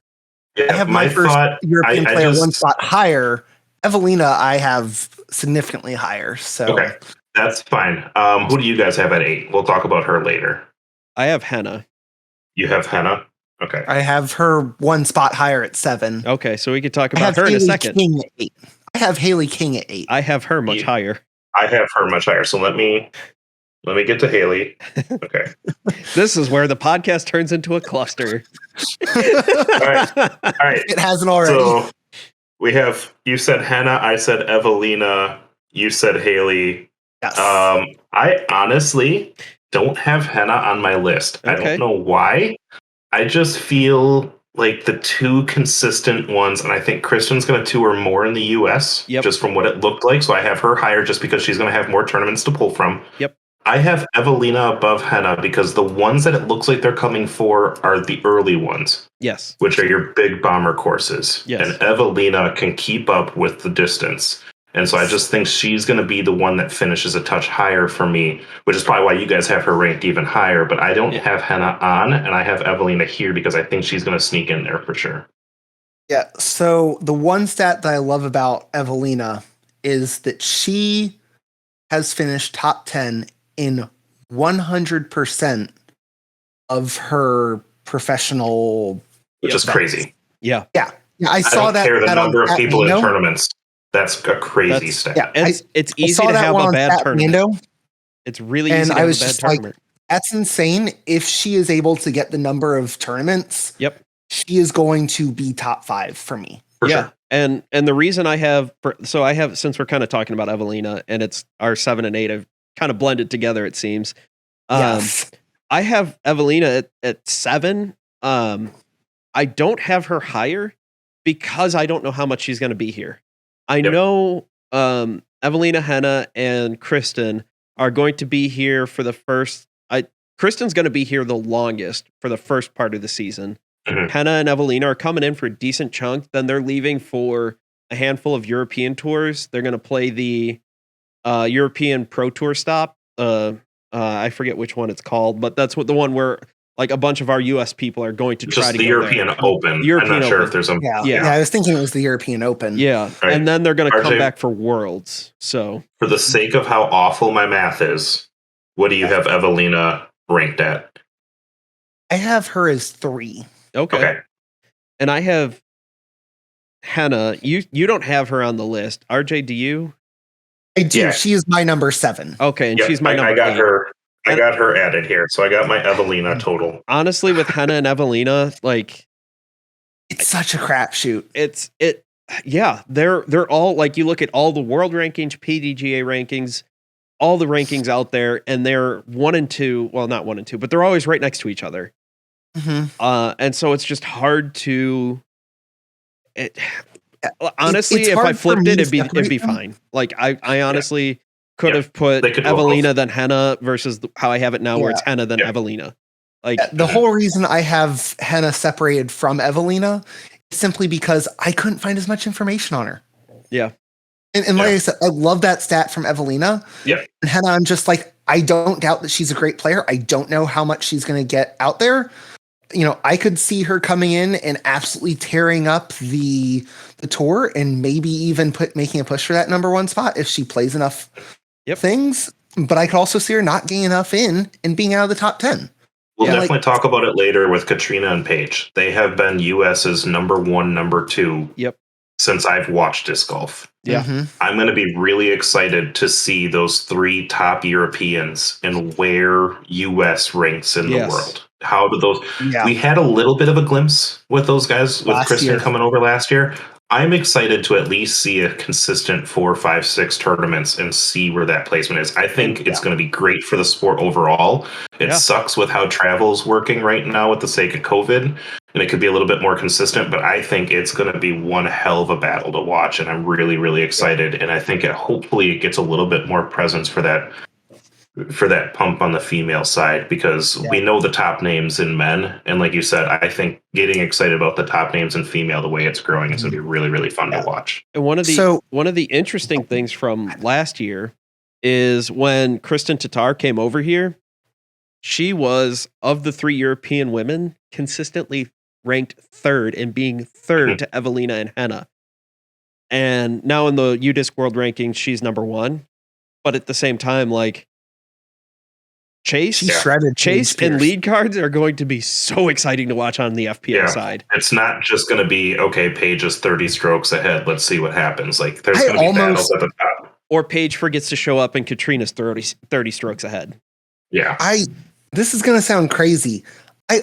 Yeah, I have my first European player one spot higher. Evelina, I have significantly higher. So okay, that's fine. Who do you guys have at 8? We'll talk about her later. I have Henna. You have Henna? Okay. I have her one spot higher at 7. Okay, so we could talk about her in a second. King at 8. I have Haley King at 8. I have her much higher. I have her much higher. So let me get to Haley. Okay. This is where the podcast turns into a cluster. All right. It hasn't already. So we have, you said Henna, I said Evelina, you said Haley. Yes. I honestly don't have Henna on my list. I don't know why. I just feel like the 2 consistent ones, and I think Kristen's going to tour more in the U.S. just from what it looked like. So I have her higher just because she's going to have more tournaments to pull from. Yep. I have Evelina above Henna because the ones that it looks like they're coming for are the early ones. Yes. Which are your big bomber courses. Yes. And Evelina can keep up with the distance. And so I just think she's going to be the one that finishes a touch higher for me, which is probably why you guys have her ranked even higher. But I don't have Henna on, and I have Evelina here because I think she's going to sneak in there for sure. Yeah. So the one stat that I love about Evelina is that she has finished top 10 in 100% of her professional, which is crazy. Yeah. Yeah. I saw don't that. care the that number on of people in Mando. tournaments. That's a crazy stat. Yeah, It's I easy saw to that have one a on bad Stat tournament. Mando, It's really and easy to I have was a bad just like, tournament. that's insane. If she is able to get the number of tournaments, Yep. she is going to be top 5 for me. For Yeah. sure. And the reason I have, since we're kind of talking about Evelina and it's our 7 and 8 have kind of blended together, it seems. Yes. I have Evelina at 7. I don't have her higher because I don't know how much she's going to be here. I know Evelina, Henna, and Kristen are going to be here for the first. Kristen's going to be here the longest for the first part of the season. Mhm. Henna and Evelina are coming in for a decent chunk. Then they're leaving for a handful of European tours. They're going to play the European Pro Tour stop. I forget which one it's called, but that's what the one where like a bunch of our US people are going to try Just to the go European there. Open. The European I'm not sure Open. if there's a Yeah. I was thinking it was the European Open. Yeah. Right. And then they're going to come RJ, back for Worlds. So for the sake of how awful my math is, what do you have Evelina ranked at? I have her as 3. okay. And I have Henna. You don't have her on the list. RJ, do you? I do. Yeah. She is my number 7. Okay, and Yep, she's my number I got 8. her. I got her added here, so I got my Evelina total. Honestly, with Henna and Evelina, like It's such a crapshoot. They're all like, you look at all the world rankings, PDGA rankings, all the rankings out there, and they're 1 and 2. Well, not 1 and 2, but they're always right next to each other. Mm-hmm. And so it's just hard to. Honestly, it's if I hard for flipped me it, to it'd be separate them. fine. Like I honestly could have put They could do Evelina both. then Henna versus how I have it now, where Yeah. it's Henna then Evelina. Like The whole reason I have Henna separated from Evelina is simply because I couldn't find as much information on her. Yeah. And like I said, I love that stat from Evelina. Yeah. And Henna, I'm just like, I don't doubt that she's a great player. I don't know how much she's going to get out there. You know, I could see her coming in and absolutely tearing up the tour and maybe even making a push for that number 1 spot if she plays enough things. But I could also see her not getting enough in and being out of the top 10. We'll definitely talk about it later with Katrina and Paige. They have been US's number 1, number 2 since I've watched disc golf. Yeah. Mm-hmm. I'm going to be really excited to see those 3 top Europeans and where US ranks in the world. How do those? Yeah. We had a little bit of a glimpse with those guys with Kristen coming over last year. I'm excited to at least see a consistent 4, 5, 6 tournaments and see where that placement is. I think it's going to be great for the sport overall. It sucks with how travel's working right now with the sake of COVID, and it could be a little bit more consistent, but I think it's going to be one hell of a battle to watch, and I'm really, really excited. And I think hopefully it gets a little bit more presence for that pump on the female side, because we know the top names in men, and like you said, I think getting excited about the top names in female, the way it's growing, is going to be really, really fun to watch. And one of the interesting things from last year is when Kristen Tatar came over here, she was, of the 3 European women, consistently ranked 3rd and being 3rd to Evelina and Henna. And now in the UDisc World Rankings, she's number 1. But at the same time, like, Chase and lead cards are going to be so exciting to watch on the FPO side. It's not just going to be, okay, Paige is 30 strokes ahead. Let's see what happens. Like, there's going to be battles at the top. Or Paige forgets to show up and Katrina's 30 strokes ahead. Yeah. This is going to sound crazy. I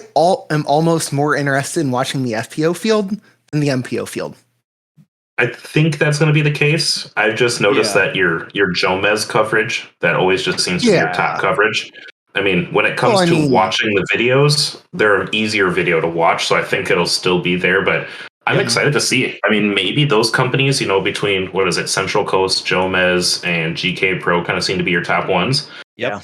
am almost more interested in watching the FPO field than the MPO field. I think that's going to be the case. I've just noticed that your Jomez coverage, that always just seems to be your top coverage. I mean, when it comes to watching the videos, they're an easier video to watch, so I think it'll still be there, but I'm excited to see it. I mean, maybe those companies, between, what is it, Central Coast, Jomez, and GK Pro kind of seem to be your top ones. Yep.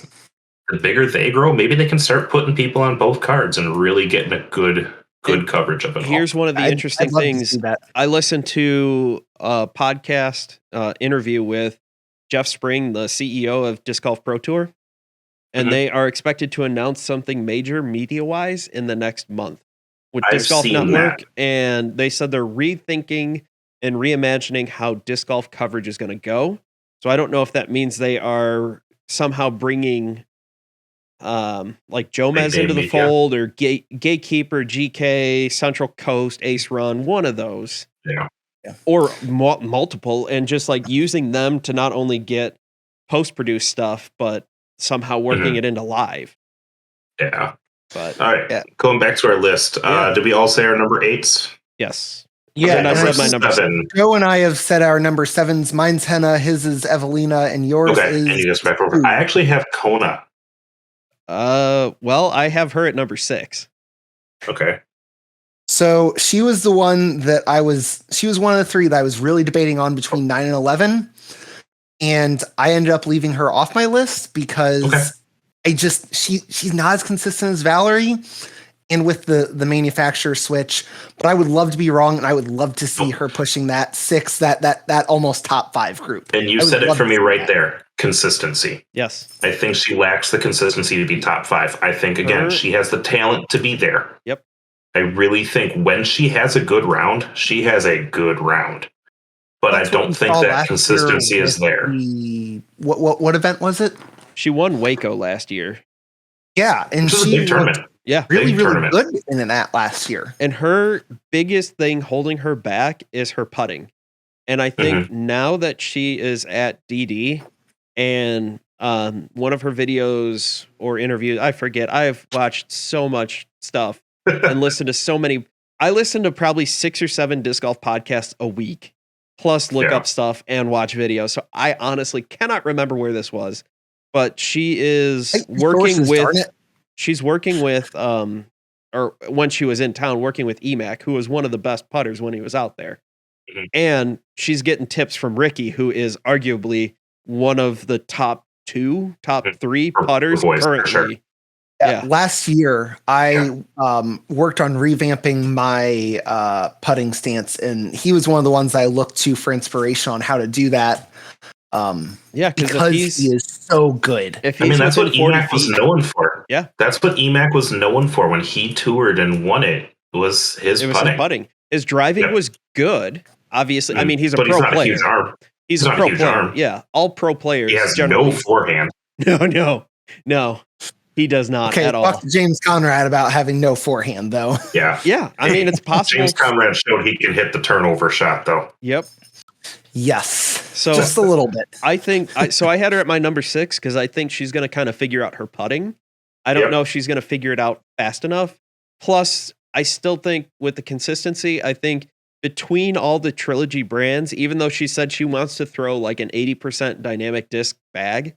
The bigger they grow, maybe they can start putting people on both cards and really getting a good good coverage of it all. Here's one of the interesting I'd love to things. see that. I listened to a podcast interview with Jeff Spring, the CEO of Disc Golf Pro Tour, and Mhm. they are expected to announce something major media-wise in the next month with I've Disc Golf seen Network, that. and they said they're rethinking and reimagining how disc golf coverage is going to go. So I don't know if that means they are somehow bringing like Jomez Big into the name, yeah. fold, or Gatekeeper, GK, Central Coast, Ace Run, one of those, Yeah. or multiple, and just like using them to not only get post-produced stuff, but somehow working Mhm. it into live. Yeah. But All right. Yeah. Going back to our list. Yeah. Did we all say our number 8s? yes, Yeah, and I and said I my just- number 7. Joe and I have said our number 7s. Mine's Henna, his is Evelina, and yours Okay. is. And you just back over. I actually have Kona. Well, I have her at number 6. Okay. So she was the one that she was one of the 3 that I was really debating on between 9 and 11. And I ended up leaving her off my list because she's not as consistent as Valerie, and with the manufacturer switch, but I would love to be wrong, and I would love to see her pushing that 6, that almost top 5 group. And you I would said it love for to me see right that. there. Consistency. Yes. I think she lacks the consistency to be top 5. I think, again, she has the talent to be there. Yep. I really think when she has a good round, she has a good round. But That's I what we don't think saw that last consistency year is with there. What event was it? She won Waco last year. Yeah, and This is a she big tournament. Yeah. really, Big really tournament. good in that last year. And her biggest thing holding her back is her putting. And I think now that she is at DD, and one of her videos or interviews, I forget, I've watched so much stuff and listened to so many. I listen to probably 6 or 7 disc golf podcasts a week, plus look up stuff and watch videos. So I honestly cannot remember where this was, but she is working with, she's working with, or when she was in town, working with EMAC, who was one of the best putters when he was out there. And she's getting tips from Ricky, who is arguably one of the top 3 putters currently. Sure. Yeah. Last year, I worked on revamping my putting stance, and he was one of the ones I looked to for inspiration on how to do that. Because he is so good. If I mean, that's what within 40 EMAC was feet. known for. Yeah. That's what EMAC was known for when he toured and won it. Was his putting. His driving was good. Obviously, I mean, he's a but pro he's not player. A huge arm. He's a not pro a huge player. arm. Yeah, all pro players. He has generally. no forehand. No, he does not at all. Talk to James Conrad about having no forehand, though. Yeah. I mean, it's possible. James Conrad showed he can hit the turnover shot, though. Yep. Yes. So just a little bit. I think so. I had her at my number 6 because I think she's going to kind of figure out her putting. I don't know if she's going to figure it out fast enough. Plus, I still think with the consistency, I think between all the Trilogy brands, even though she said she wants to throw like an 80% dynamic disc bag,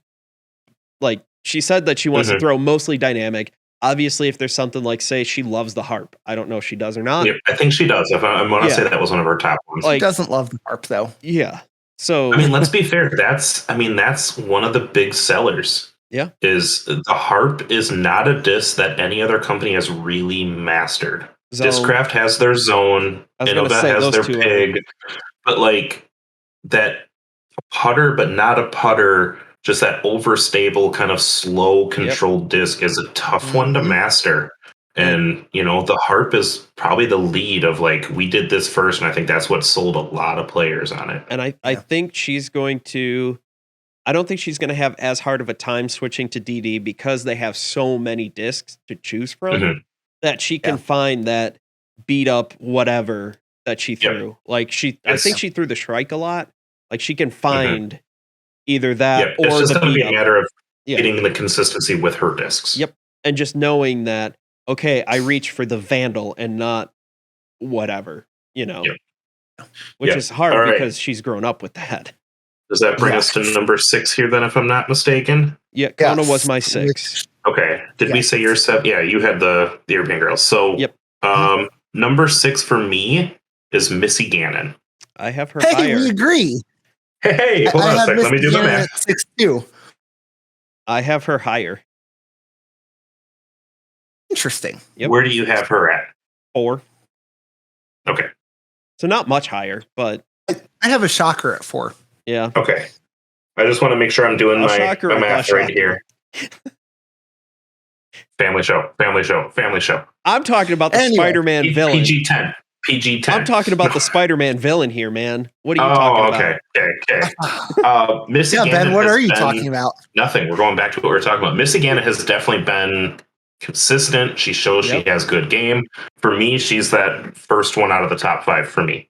like she said that she wants to throw mostly dynamic. Obviously, if there's something like, say, she loves the harp. I don't know if she does or not. Yeah, I think she does. I want to say that was one of her top ones. She doesn't love the harp, though. Yeah. So I mean, let's be fair. That's one of the big sellers. Yeah. Is the harp is not a disc that any other company has really mastered. Discraft has their zone. Innova has their pig. But like that putter, but not a putter, just that overstable kind of slow controlled disc is a tough one to master. And, the harp is probably the lead of like, we did this first. And I think that's what sold a lot of players on it. And I think she's going to, I don't think she's going to have as hard of a time switching to DD because they have so many discs to choose from that she can find that beat up whatever that she threw. Like I think she threw the Shrike a lot. Like she can find either that or it's just the going to be beat a up. matter of getting the consistency with her discs. Yep. And just knowing that, okay, I reach for the Vandal and not whatever, which is hard because she's grown up with that. Does that bring us to number 6 here then, if I'm not mistaken? Yeah, Kona was my 6. Okay. Did we say your 7? Yeah, you had the European Girls. So number 6 for me is Missy Gannon. I have her Hey, higher. we agree. Hey, hold on a second. Let me do the math. 6'2". I have her higher. Interesting. Yep. Where do you have her at? 4. Okay. So not much higher, but I have a shocker at 4. yeah. Okay. I just want to make sure I'm doing A my shocker or the math right shocker? here. Family show. I'm talking about the Anyway, Spider-Man villain. PG-10. I'm talking about the Spider-Man villain here, man. What are you talking about? Okay. Missy Yeah, Gannon Ben, what has are you been- talking about? Nothing. We're going back to what we were talking about. Missy Gannon has definitely been consistent. She shows Yep. she has good game. For me, she's that first one out of the top 5 for me.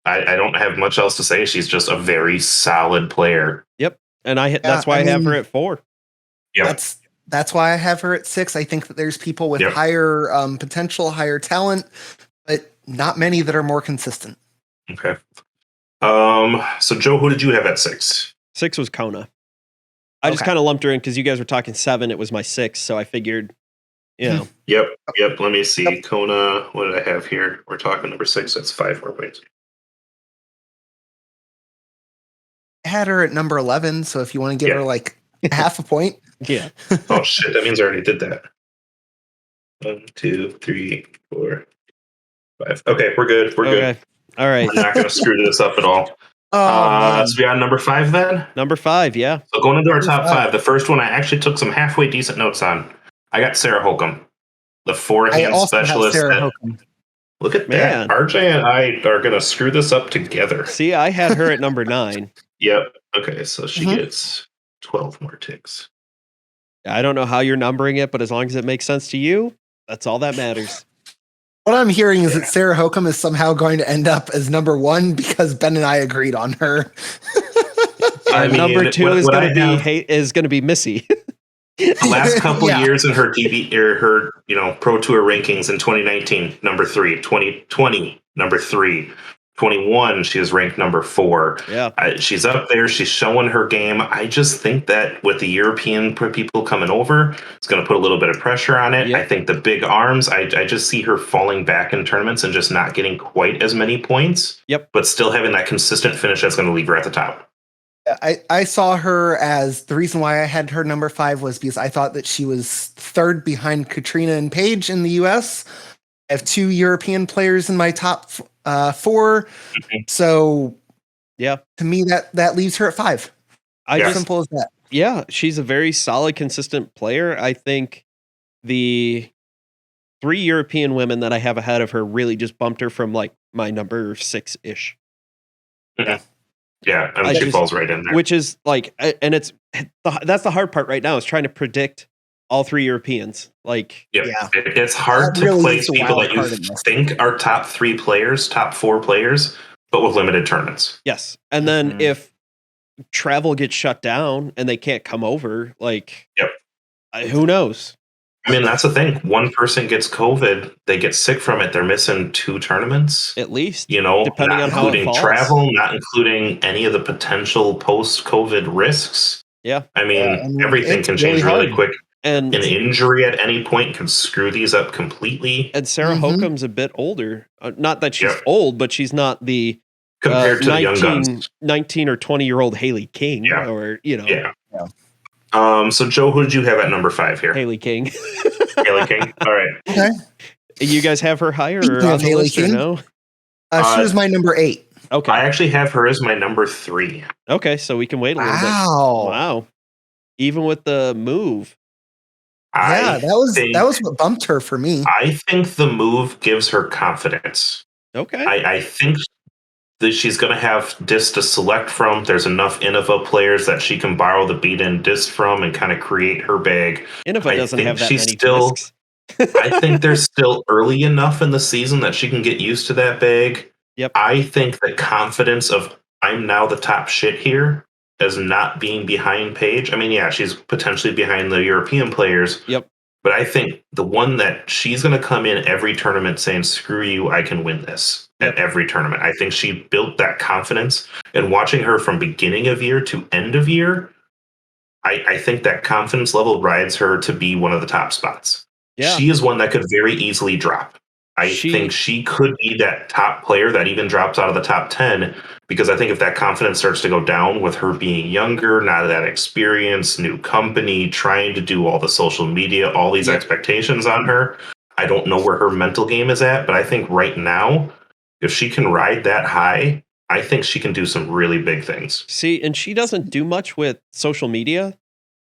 I don't have much else to say. She's just a very solid player. Yep. And that's why I have her at 4. Yep. That's why I have her at 6. I think that there's people with Yep. higher potential, higher talent, but not many that are more consistent. Okay. So Joe, who did you have at 6? 6 was Kona. I just Okay. kind of lumped her in because you guys were talking 7. It was my 6, so I figured, Yep. Let me see. Kona, what did I have here? We're talking number 6. That's 5 more points. I had her at number 11, so if you want to give her like half a point. Yeah. Oh shit, that means I already did that. 1, 2, 3, 4, 5. Okay, we're good. We're good. All right. I'm not going to screw this up at all. Man. So we got number 5 then. Number 5, yeah. So going into our top Number 5, the first one I actually took some halfway decent notes on. I got Sarah Holcomb, the forehand I also have specialist. Sarah Hokum. Look at Man. that. RJ and I are going to screw this up together. See, I had her at number 9. Yep. Okay, so she Mhm. gets 12 more ticks. I don't know how you're numbering it, but as long as it makes sense to you, that's all that matters. What I'm hearing is that Sarah Hokum is somehow going to end up as number 1 because Ben and I agreed on her. I And mean, number 2 what- is what going I have- to be Missy. The last couple Yeah. years in her TV or her, Pro Tour rankings in 2019, number 3, 2020, number 3, 21, she is ranked number 4. Yeah. She's up there. She's showing her game. I just think that with the European people coming over, it's going to put a little bit of pressure on it. Yep. I think the big arms, I just see her falling back in tournaments and just not getting quite as many points. Yep. But still having that consistent finish that's going to leave her at the top. I saw her as the reason why I had her number 5 was because I thought that she was third behind Katrina and Paige in the US. I have 2 European players in my top 4. So Yeah. to me that leaves her at 5. I Simple as that. Yeah, she's a very solid, consistent player. I think the 3 European women that I have ahead of her really just bumped her from like my number 6-ish. Yeah, I she just- falls right in there. Which is like, and that's the hard part right now is trying to predict all 3 Europeans. Like, Yeah. Yeah. It's hard That to really place is a people wild that you card in this. think are top 3 players, top 4 players, but with limited tournaments. yes. And then Mhm. if travel gets shut down and they can't come over, like, Yep. Who knows? I mean, that's the thing. One person gets COVID, they get sick from it, they're missing 2 tournaments. At least. not Depending on how it including falls. travel, not including any of the potential post-COVID risks. Yeah. I mean, Yeah, I mean, everything it's can change really really hard. quick. And An injury at any point can screw these up completely Sarah Mhm. Hokum's a bit older. Not that she's Yep. old, but she's not the compared to the young guns. 19 or 20-year-old Haley King Yeah. or, Yeah. Yeah. So Joe, who did you have at number 5 here? Haley King. Haley King. All right. Okay. You guys have her higher Speaking or of on the Haley list or King. no? She was my number 8. Okay. I actually have her as my number 3. Okay, so we can wait a little bit. Wow. Wow. Even with the move. Yeah, think- that was what bumped her for me. I think the move gives her confidence. Okay. I think that she's going to have discs to select from. There's enough Innova players that she can borrow the beat-in disc from and kind of create her bag. Innova I doesn't think have that she's many still- discs. I think they're still early enough in the season that she can get used to that bag. Yep. I think the confidence of I'm now the top shit here as not being behind Paige. I mean, yeah, she's potentially behind the European players. Yep. But I think the one that she's going to come in every tournament saying, screw you, I can win this at every tournament. I think she built that confidence. And watching her from beginning of year to end of year, I think that confidence level rides her to be one of the top spots. Yeah. She is one that could very easily drop. I think she could be that top player that even drops out of the top 10, because I think if that confidence starts to go down with her being younger, not that experience, new company, trying to do all the social media, all these expectations on her, I don't know where her mental game is at, but I think right now, if she can ride that high, I think she can do some really big things. See, and she doesn't do much with social media.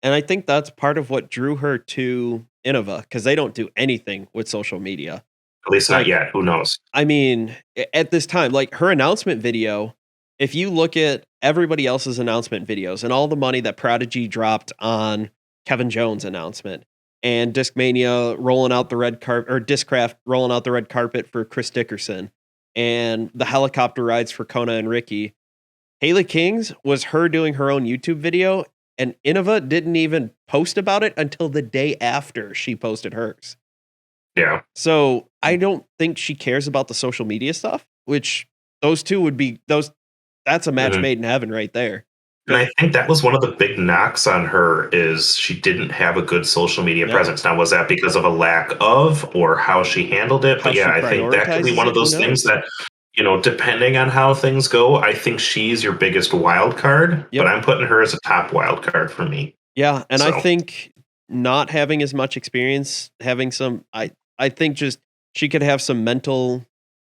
And I think that's part of what drew her to Innova, because they don't do anything with social media. At least not yet. Who knows? I mean, at this time, like her announcement video, if you look at everybody else's announcement videos and all the money that Prodigy dropped on Kevin Jones' announcement and Discmania rolling out the red carpet, or Discraft rolling out the red carpet for Chris Dickerson and the helicopter rides for Kona and Ricky, Haley King's was her doing her own YouTube video, and Innova didn't even post about it until the day after she posted hers. Yeah. So I don't think she cares about the social media stuff, which those two would be that's a match made in heaven right there. And I think that was one of the big knocks on her is she didn't have a good social media presence. Now, was that because of a lack of or how she handled it? But yeah, I think that could be one of those things that, depending on how things go, I think she's your biggest wild card, but I'm putting her as a top wild card for me. Yeah, and I think not having as much experience, having some, I think just she could have some mental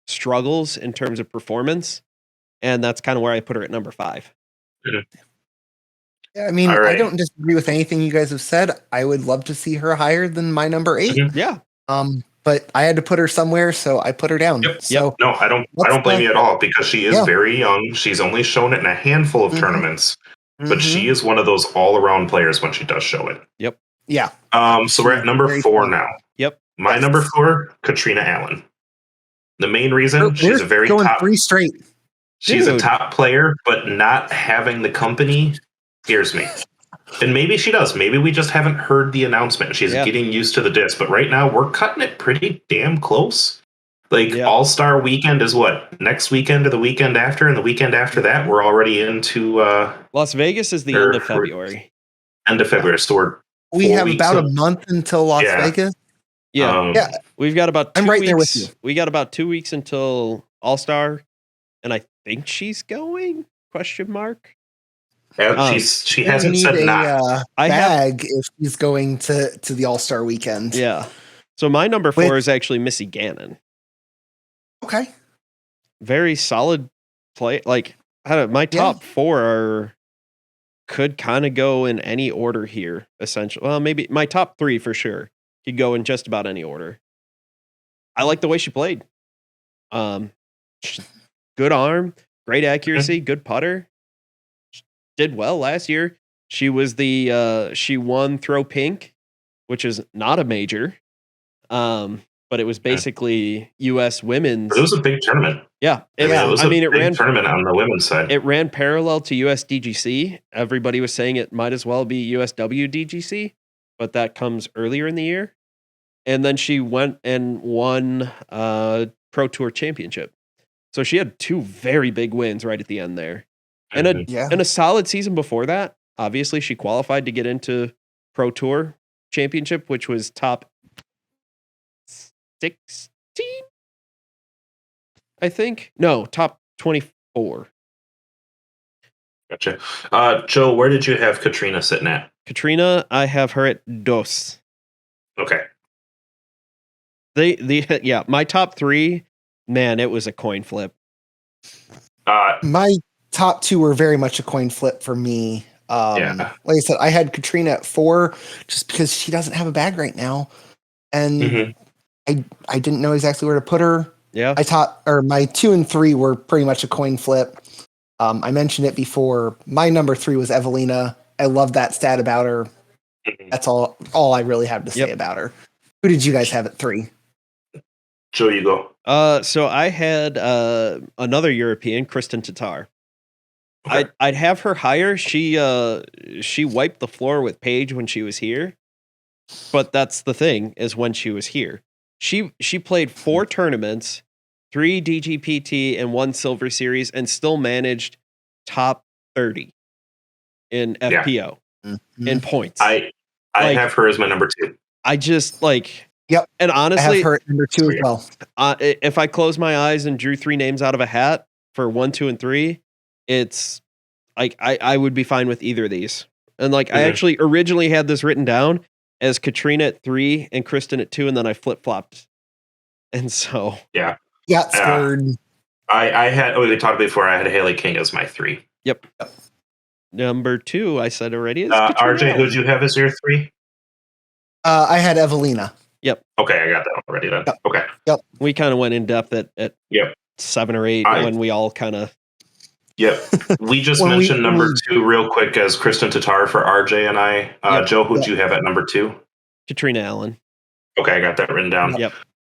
struggles in terms of performance, and that's kind of where I put her at number 5. Yeah, I mean, I don't disagree with anything you guys have said. I would love to see her higher than my number 8. Yeah. But I had to put her somewhere, so I put her down. So no, I don't blame you at all because she is very young. She's only shown it in a handful of tournaments, but she is one of those all-around players when she does show it. Yep. Yeah. So we're at number 4 now. Yep. My number 4, Katrina Allen. The main reason she's a very going top 3 straight. She's a top player, but not having the company scares me. And maybe she does. Maybe we just haven't heard the announcement. She's getting used to the disc. But right now, we're cutting it pretty damn close. Like, All-Star Weekend is what? Next weekend or the weekend after? And the weekend after that, we're already into... Las Vegas is the end of February. End of February. So we have about a month until Las Vegas. Yeah. We've got about 2 weeks. I'm right there with you. We got about 2 weeks until All-Star. And I think she's going? Question mark. She hasn't said not. Bag if she's going to the All-Star weekend. Yeah. So my number 4 is actually Missy Gannon. Okay. Very solid play. Like, my top 4 could kind of go in any order here, essentially. Well, maybe my top 3 for sure could go in just about any order. I like the way she played. Good arm, great accuracy, good putter. Did well last year. She was she won Throw Pink, which is not a major. But it was basically U.S. women's. But it was a big tournament. Yeah. It was a big tournament on the women's side. It ran parallel to US DGC. Everybody was saying it might as well be USW DGC, but that comes earlier in the year. And then she went and won Pro Tour Championship. So she had 2 very big wins right at the end there. And a solid season before that. Obviously, she qualified to get into Pro Tour Championship, which was top 16, I think. No, top 24. Gotcha. Joe, where did you have Katrina sitting at? Katrina, I have her at dos. Okay. My top 3, man, it was a coin flip. My top 2 were very much a coin flip for me. Like I said, I had Katrina at 4 just because she doesn't have a bag right now. And I didn't know exactly where to put her. Yeah. My 2 and 3 were pretty much a coin flip. I mentioned it before. My number 3 was Evelina. I love that stat about her. That's all I really have to say about her. Who did you guys have at 3? Joe, you go. So I had another European, Kristen Tatar. Okay. I'd have her higher. She wiped the floor with Paige when she was here. But that's the thing, is when she was here. She played 4 tournaments, 3 DGPT and 1 Silver Series, and still managed top 30 in FPO in points. I have her as my number 2. I just Yep. And honestly, I have her at number 2 as well. If I close my eyes and drew 3 names out of a hat for 1, 2, and 3, it's like I would be fine with either of these. And I actually originally had this written down as Katrina at 3 and Kristen at 2, and then I flip-flopped And so Yeah. Got scared. I had, we talked before, I had Haley King as my 3. Yep. Number 2, I said already, is Katrina RJ, Allen. who'd you have as your 3? I had Evelina. Okay, I got that already then. Yep. Okay. We kind of went in depth at 7 or 8 when we all kind of. Yep. We just When mentioned number 2 real quick as Kristen Tatar for RJ and I. Yep. Joe, who'd you have at number 2? Katrina Allen. Okay, I got that written down. Yep.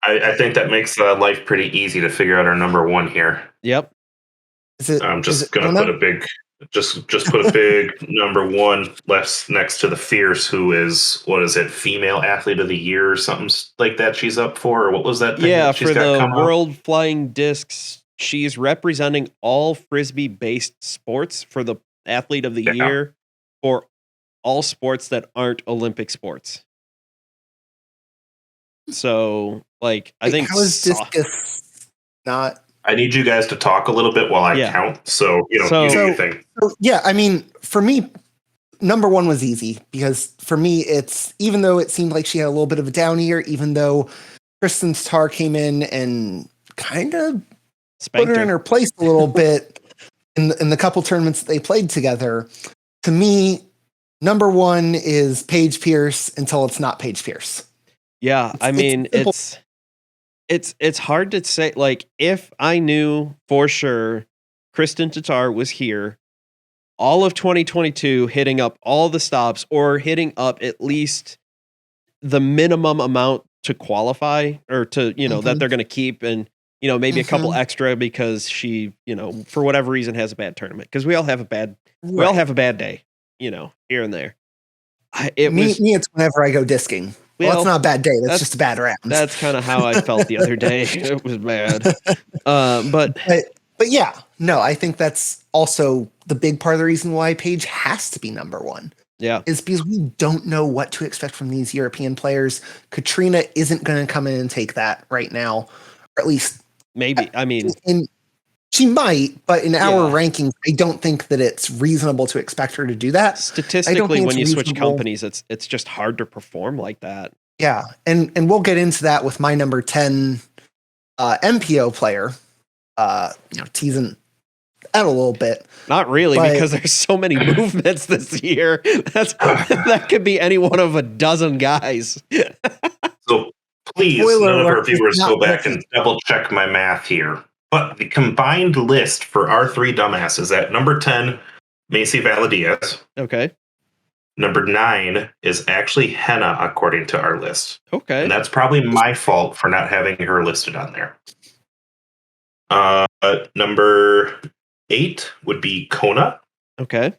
I think that makes life pretty easy to figure out our number 1 here. Yep. I'm just gonna put a big, just put a big number 1 left next to the Fierce, who is, what is it, female athlete of the year or something like that? She's up for, or what was that thing? Yeah, that she's for got the World Flying Discs, she's representing all frisbee-based sports for the athlete of the year for all sports that aren't Olympic sports. So, like, I think how is discus not? I need you guys to talk a little bit while I count. So, you do your thing. Yeah, I mean, for me, number 1 was easy because for me, it's, even though it seemed like she had a little bit of a down year, even though Kristen Tatar came in and kind of put her in her place a little bit in the couple tournaments that they played together. To me, number 1 is Paige Pierce until it's not Paige Pierce. Yeah, I mean, it's hard to say. Like, if I knew for sure Kristen Tatar was here all of 2022, hitting up all the stops or hitting up at least the minimum amount to qualify or to, that they're going to keep, and, maybe a couple extra because she, for whatever reason has a bad tournament. Because we all have a bad day, here and there. It's whenever I go disking. Well, that's not a bad day. That's just a bad round. That's kind of how I felt the other day. It was bad. But yeah, no, I think that's also the big part of the reason why Paige has to be number 1. Yeah. Is because we don't know what to expect from these European players. Katrina isn't going to come in and take that right now, or at least maybe. I mean, she might, but in our rankings, I don't think that it's reasonable to expect her to do that. Statistically, when you switch companies, it's just hard to perform like that. Yeah, and we'll get into that with my number 10 MPO player. Teasing that a little bit. Not really, because there's so many movements this year. That could be any one of a dozen guys. So please, none of our viewers go back and double check my math here. But the combined list for our 3 dumbasses at number 10, Macy Valadiaz. Okay. Number 9 is actually Henna, according to our list. Okay. And that's probably my fault for not having her listed on there. Number 8 would be Kona. Okay.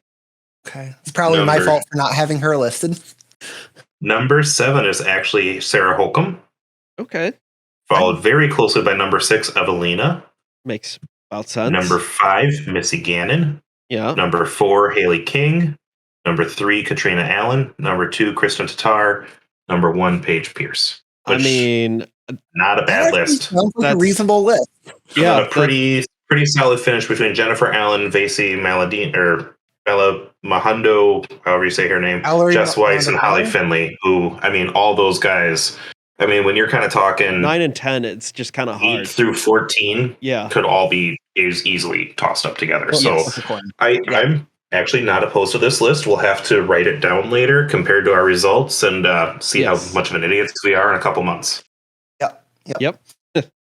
It's probably my fault for not having her listed. Number 7 is actually Sarah Holcomb. Okay. Followed very closely by number 6, Evelina. Makes about sense. Number 5, Missy Gannon. Yeah. Number 4, Haley King. Number 3, Katrina Allen. Number 2, Kristen Tatar. Number 1, Paige Pierce. I mean, not a bad list. Sounds like a reasonable list. Yeah, a pretty solid finish between Jennifer Allen, Vasey Maladine, or Bella Mahundo, however you say her name, Jess Weiss, and Holly Finley. Who, I mean, all those guys. I mean, when you're kind of talking 9 and 10, it's just kind of hard. 8 through 14, could all be easily tossed up together. I'm actually not opposed to this list. We'll have to write it down later compared to our results and see how much of an idiots we are in a couple months. Yep.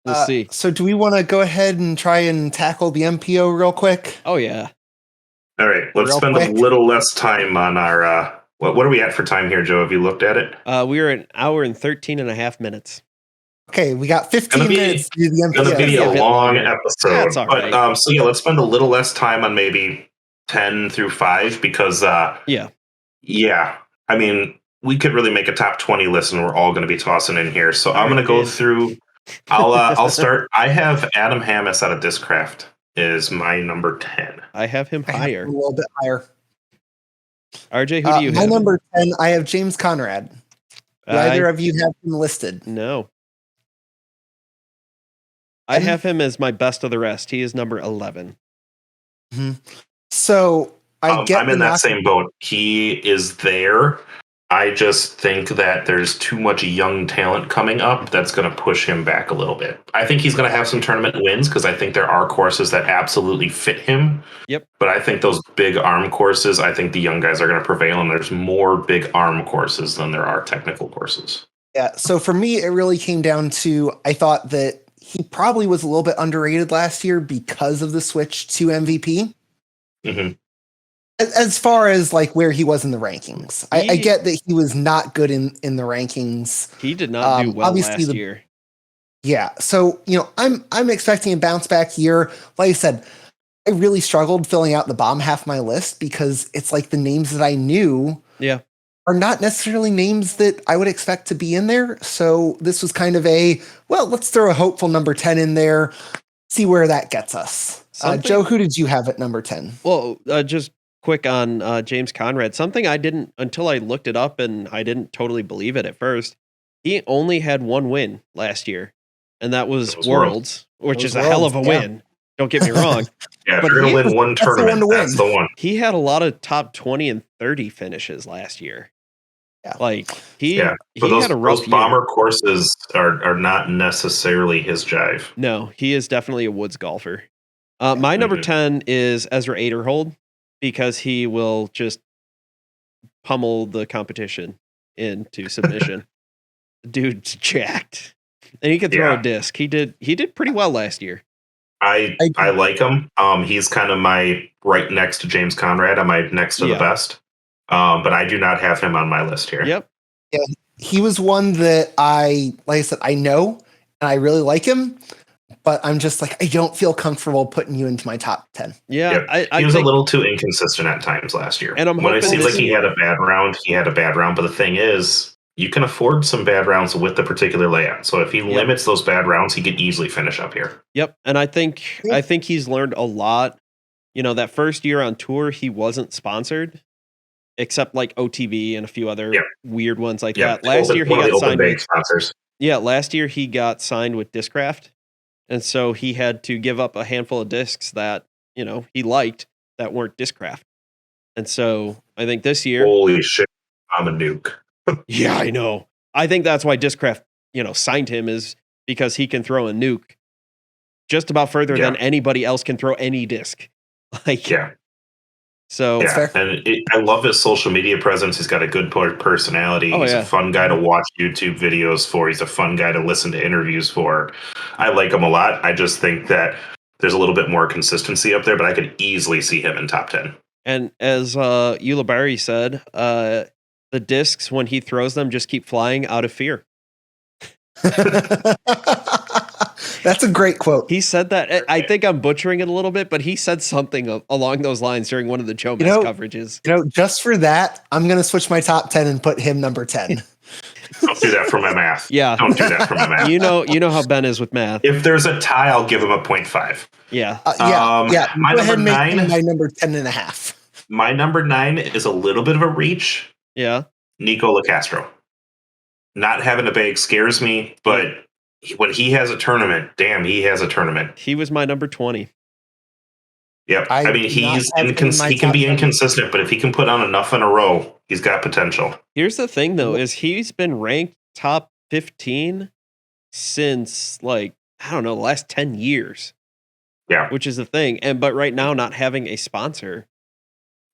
We'll see. So do we want to go ahead and try and tackle the MPO real quick? Oh, yeah. All right. Let's spend a little less time on our... what are we at for time here, Joe? Have you looked at it? We are an hour and 13 and a half minutes. Okay, we got 15 minutes to do the MPO. It's going to be a long episode. That's all right. Let's spend a little less time on maybe 10 through 5 because... I mean, we could really make a top 20 list and we're all going to be tossing in here. So I'm going to go through... I'll start. I have Adam Hammis out of Discraft is my number 10. I have him higher. A little bit higher. RJ, who do you have? My number 10, I have James Conrad. Do either of you have him listed? No. I have him as my best of the rest. He is number 11. Mm-hmm. So I'm in that same boat. He is there. I just think that there's too much young talent coming up that's going to push him back a little bit. I think he's going to have some tournament wins because I think there are courses that absolutely fit him. Yep. But I think those big arm courses, I think the young guys are going to prevail, and there's more big arm courses than there are technical courses. Yeah. So for me, it really came down to I thought that he probably was a little bit underrated last year because of the switch to MVP. Mm-hmm. As far as like where he was in the rankings, I get that he was not good in the rankings. He did not do well obviously last year. Yeah, so I'm expecting a bounce back year. Like I said, I really struggled filling out the bottom half of my list because it's like the names that I knew are not necessarily names that I would expect to be in there. So this was kind of let's throw a hopeful number 10 in there, see where that gets us. Joe, who did you have at number 10? Well, just quick on James Conrad. Something I didn't, until I looked it up and I didn't totally believe it at first. He only had one win last year, and that was Worlds, which is a hell of a win. Don't get me wrong. Yeah, if you're going to win one tournament, that's the one. He had a lot of top 20 and 30 finishes last year. Yeah. Like he had a rough those bomber courses are not necessarily his jive. No, he is definitely a woods golfer. My number 10 is Ezra Aderhold because he will just pummel the competition into submission. Dude's jacked. And he can throw a disc. He did pretty well last year. I like him. He's kind of my right next to James Conrad. I'm my next to the best. But I do not have him on my list here. Yep. Yeah, he was one that like I said, I know and I really like him, but I'm just like, I don't feel comfortable putting you into my top 10. Yeah. He was a little too inconsistent at times last year. And when it seemed like he had a bad round, he had a bad round. But the thing is, you can afford some bad rounds with the particular layout. So if he limits those bad rounds, he could easily finish up here. Yep. And I think he's learned a lot. That first year on tour, he wasn't sponsored, except like OTB and a few other weird ones like that. Last year he got signed with sponsors. Yeah, last year he got signed with Discraft. And so he had to give up a handful of discs that, he liked that weren't Discraft. And so I think this year, holy shit, I'm a nuke. Yeah, I know. I think that's why Discraft, signed him, is because he can throw a nuke just about further than anybody else can throw any disc. So and I love his social media presence. He's got a good personality. He's a fun guy to watch YouTube videos for. He's a fun guy to listen to interviews for. I like him a lot. I just think that there's a little bit more consistency up there, but I could easily see him in top 10. And as Ulibarri said, the discs, when he throws them, just keep flying out of fear. That's a great quote. He said that. I think I'm butchering it a little bit, but he said something along those lines during one of the Joe Mess coverages. Just for that, I'm going to switch my top 10 and put him number 10. Don't do that for my math. Yeah. Don't do that for my math. You know how Ben is with math. If there's a tie, I'll give him a 0.5. Yeah. My Go ahead number and 9. make my number 10 and a half. My number 9 is a little bit of a reach. Yeah. Nico LaCastro. Not having a bag scares me, but when he has a tournament, he has a tournament. He was my number 20. Yep. I mean, he can be inconsistent, but if he can put on enough in a row, he's got potential. Here's the thing, though, is he's been ranked top 15 since, the last 10 years. Yeah. Which is the thing. But right now, not having a sponsor.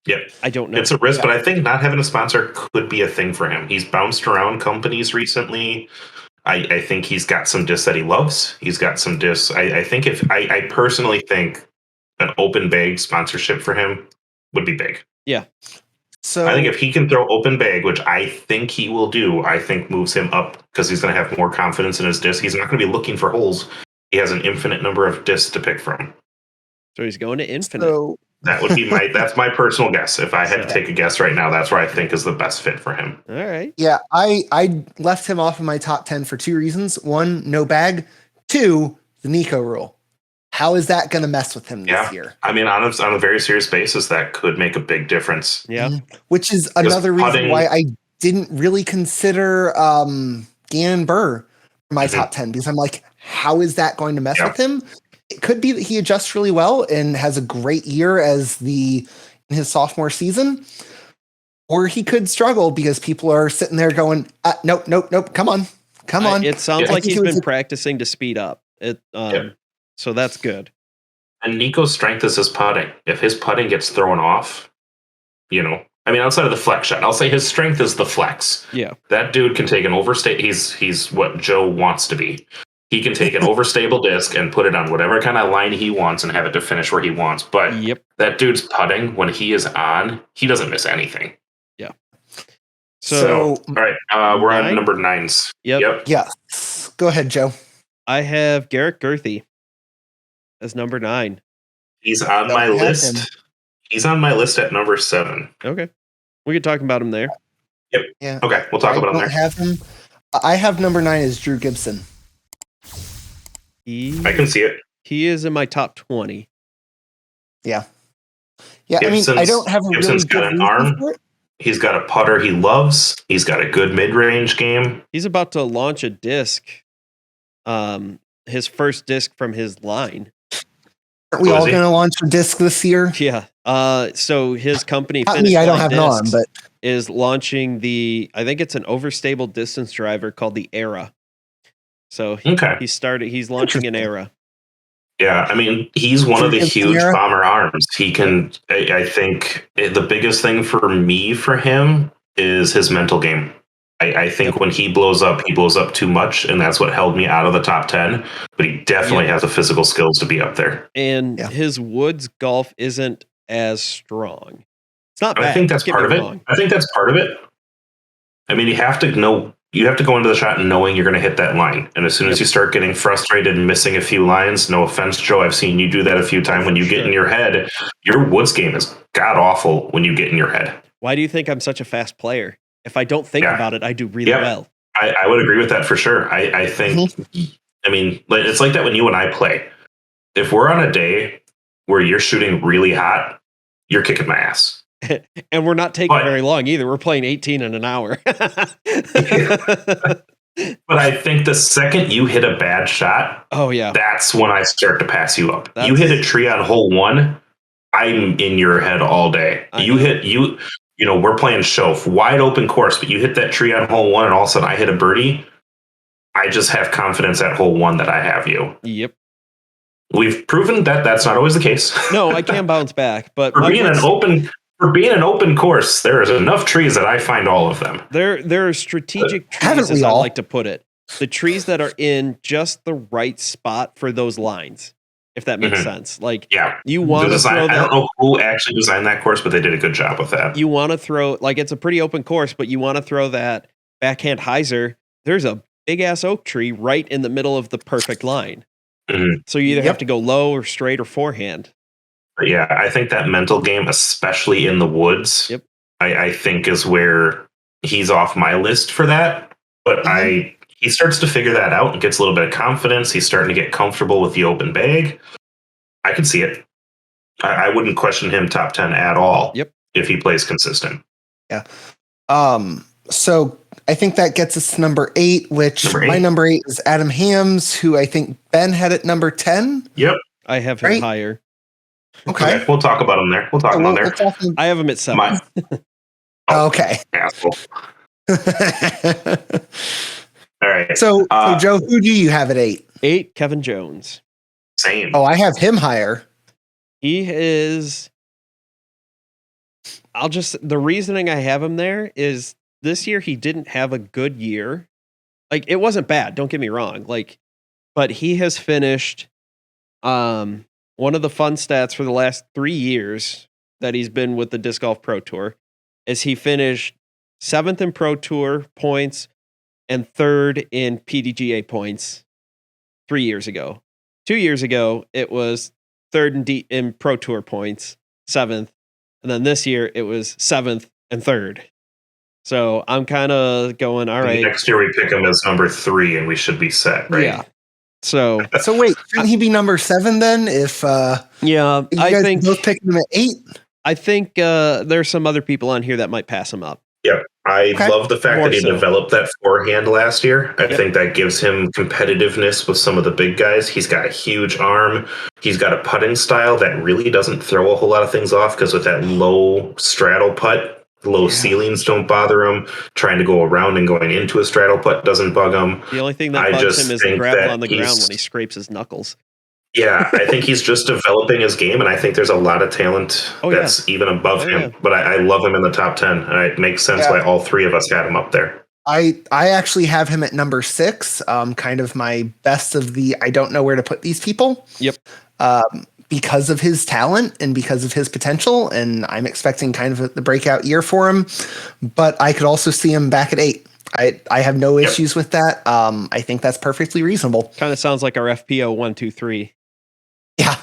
Yeah. I don't know. It's a risk, but I think not having a sponsor could be a thing for him. He's bounced around companies recently. I think he's got some discs that he loves. He's got some discs. I personally think an open bag sponsorship for him would be big. Yeah. So I think if he can throw open bag, which I think he will do, I think moves him up because he's going to have more confidence in his disc. He's not going to be looking for holes. He has an infinite number of discs to pick from. So he's going to infinite. So that would be that's my personal guess. If I had to take a guess right now, that's where I think is the best fit for him. All right. Yeah, I left him off of my top 10 for 2 reasons. 1, no bag. 2, the Nico rule. How is that going to mess with him this year? I mean, on a very serious basis, that could make a big difference. Yeah. Which is another reason why I didn't really consider Gannon Burr for my top 10, because I'm like, how is that going to mess with him? It could be that he adjusts really well and has a great year in his sophomore season. Or he could struggle because people are sitting there going, nope, come on. It sounds Yeah. like he's been practicing to speed up. So that's good. And Nico's strength is his putting. If his putting gets thrown off, outside of the flex shot, I'll say his strength is the flex. Yeah. That dude can take an overstable. He's what Joe wants to be. He can take an overstable disc and put it on whatever kind of line he wants and have it to finish where he wants. But that dude's putting, when he is on, he doesn't miss anything. Yeah. So all right, we're on number 9s. Yep. Yes. Go ahead, Joe. I have Garrett Gerthy as number 9. He's on my list. Him. He's on my list at number 7. Okay. We could talk about him there. Yep. Yeah. Okay, we'll talk about him there. Have him. I have number 9 as Drew Gibson. I can see it. He is in my top 20. Yeah. Yeah, I don't have a Gibson's really got an arm. He's got a putter he loves. He's got a good mid-range game. He's about to launch a disc. His first disc from his line. Aren't we all going to launch a disc this year? Yeah. So his company, Not me, I don't have an arm, but is launching I think it's an overstable distance driver called the Era. So he's launching an Era. Yeah, he's one of the huge bomber arms. He can, I think the biggest thing for him is his mental game. I think when he blows up too much, and that's what held me out of the top 10. But he definitely has the physical skills to be up there. And his woods golf isn't as strong. It's not bad. I think that's part of it. You have to know. You have to go into the shot knowing you're going to hit that line. And as soon as you start getting frustrated and missing a few lines, no offense, Joe, I've seen you do that a few times. When you get in your head, your woods game is god awful when you get in your head. Why do you think I'm such a fast player? If I don't think about it, I do really well. I would agree with that for sure. I think, it's like that when you and I play. If we're on a day where you're shooting really hot, you're kicking my ass. And we're not taking very long either. We're playing 18 in an hour. But I think the second you hit a bad shot, that's when I start to pass you up. You hit a tree on hole 1, I'm in your head all day. We're playing Shof, wide open course, but you hit that tree on hole 1 and all of a sudden I hit a birdie. I just have confidence at hole 1 that I have you. Yep. We've proven that that's not always the case. No, I can bounce back, but for being an open course, there is enough trees that I find all of them. There are strategic trees, as I like to put it. The trees that are in just the right spot for those lines, if that makes sense. You want to throw that. I don't know who actually designed that course, but they did a good job with that. You want to throw, it's a pretty open course, but you want to throw that backhand hyzer. There's a big ass oak tree right in the middle of the perfect line. Mm-hmm. So you either have to go low or straight or forehand. Yeah, I think that mental game, especially in the woods, I think is where he's off my list for that. But he starts to figure that out and gets a little bit of confidence. He's starting to get comfortable with the open bag. I can see it. I wouldn't question him top 10 at all if he plays consistent. Yeah. So I think that gets us to number 8, my number 8 is Adam Hams, who I think Ben had at number 10. Yep. I have him higher. Okay. We'll talk about him there. I have him at 7. Okay. Asshole. All right. So Joe, who do you have at 8? 8, Kevin Jones. Same. Oh, I have him higher. He is. The reasoning I have him there is this year he didn't have a good year. It wasn't bad, don't get me wrong. But he has finished one of the fun stats for the last 3 years that he's been with the Disc Golf Pro Tour is he finished 7th in Pro Tour points and 3rd in PDGA points 3 years ago. 2 years ago, it was 3rd in Pro Tour points, 7th. And then this year, it was 7th and 3rd. So I'm kind of going, all right. Next year, we pick him as number 3 and we should be set, right? Yeah. So wait, shouldn't he be number 7 then? If I think both pick him at 8. I think there's some other people on here that might pass him up. Yep. I love the fact that he developed that forehand last year. I think that gives him competitiveness with some of the big guys. He's got a huge arm. He's got a putting style that really doesn't throw a whole lot of things off because with that low straddle putt, Low ceilings don't bother him. Trying to go around and going into a straddle putt doesn't bug him. The only thing that I bugs just him is the think gravel that on the ground when he scrapes his knuckles. Yeah, I think he's just developing his game, and I think there's a lot of talent that's even above him. Yeah. But I love him in the top 10, and it makes sense why all three of us had him up there. I actually have him at number 6, kind of my best of the I don't know where to put these people. Yep. Because of his talent and because of his potential, and I'm expecting kind of the breakout year for him. But I could also see him back at 8. I have no issues with that. I think that's perfectly reasonable. Kind of sounds like our FPO 1, 2, 3. Yeah.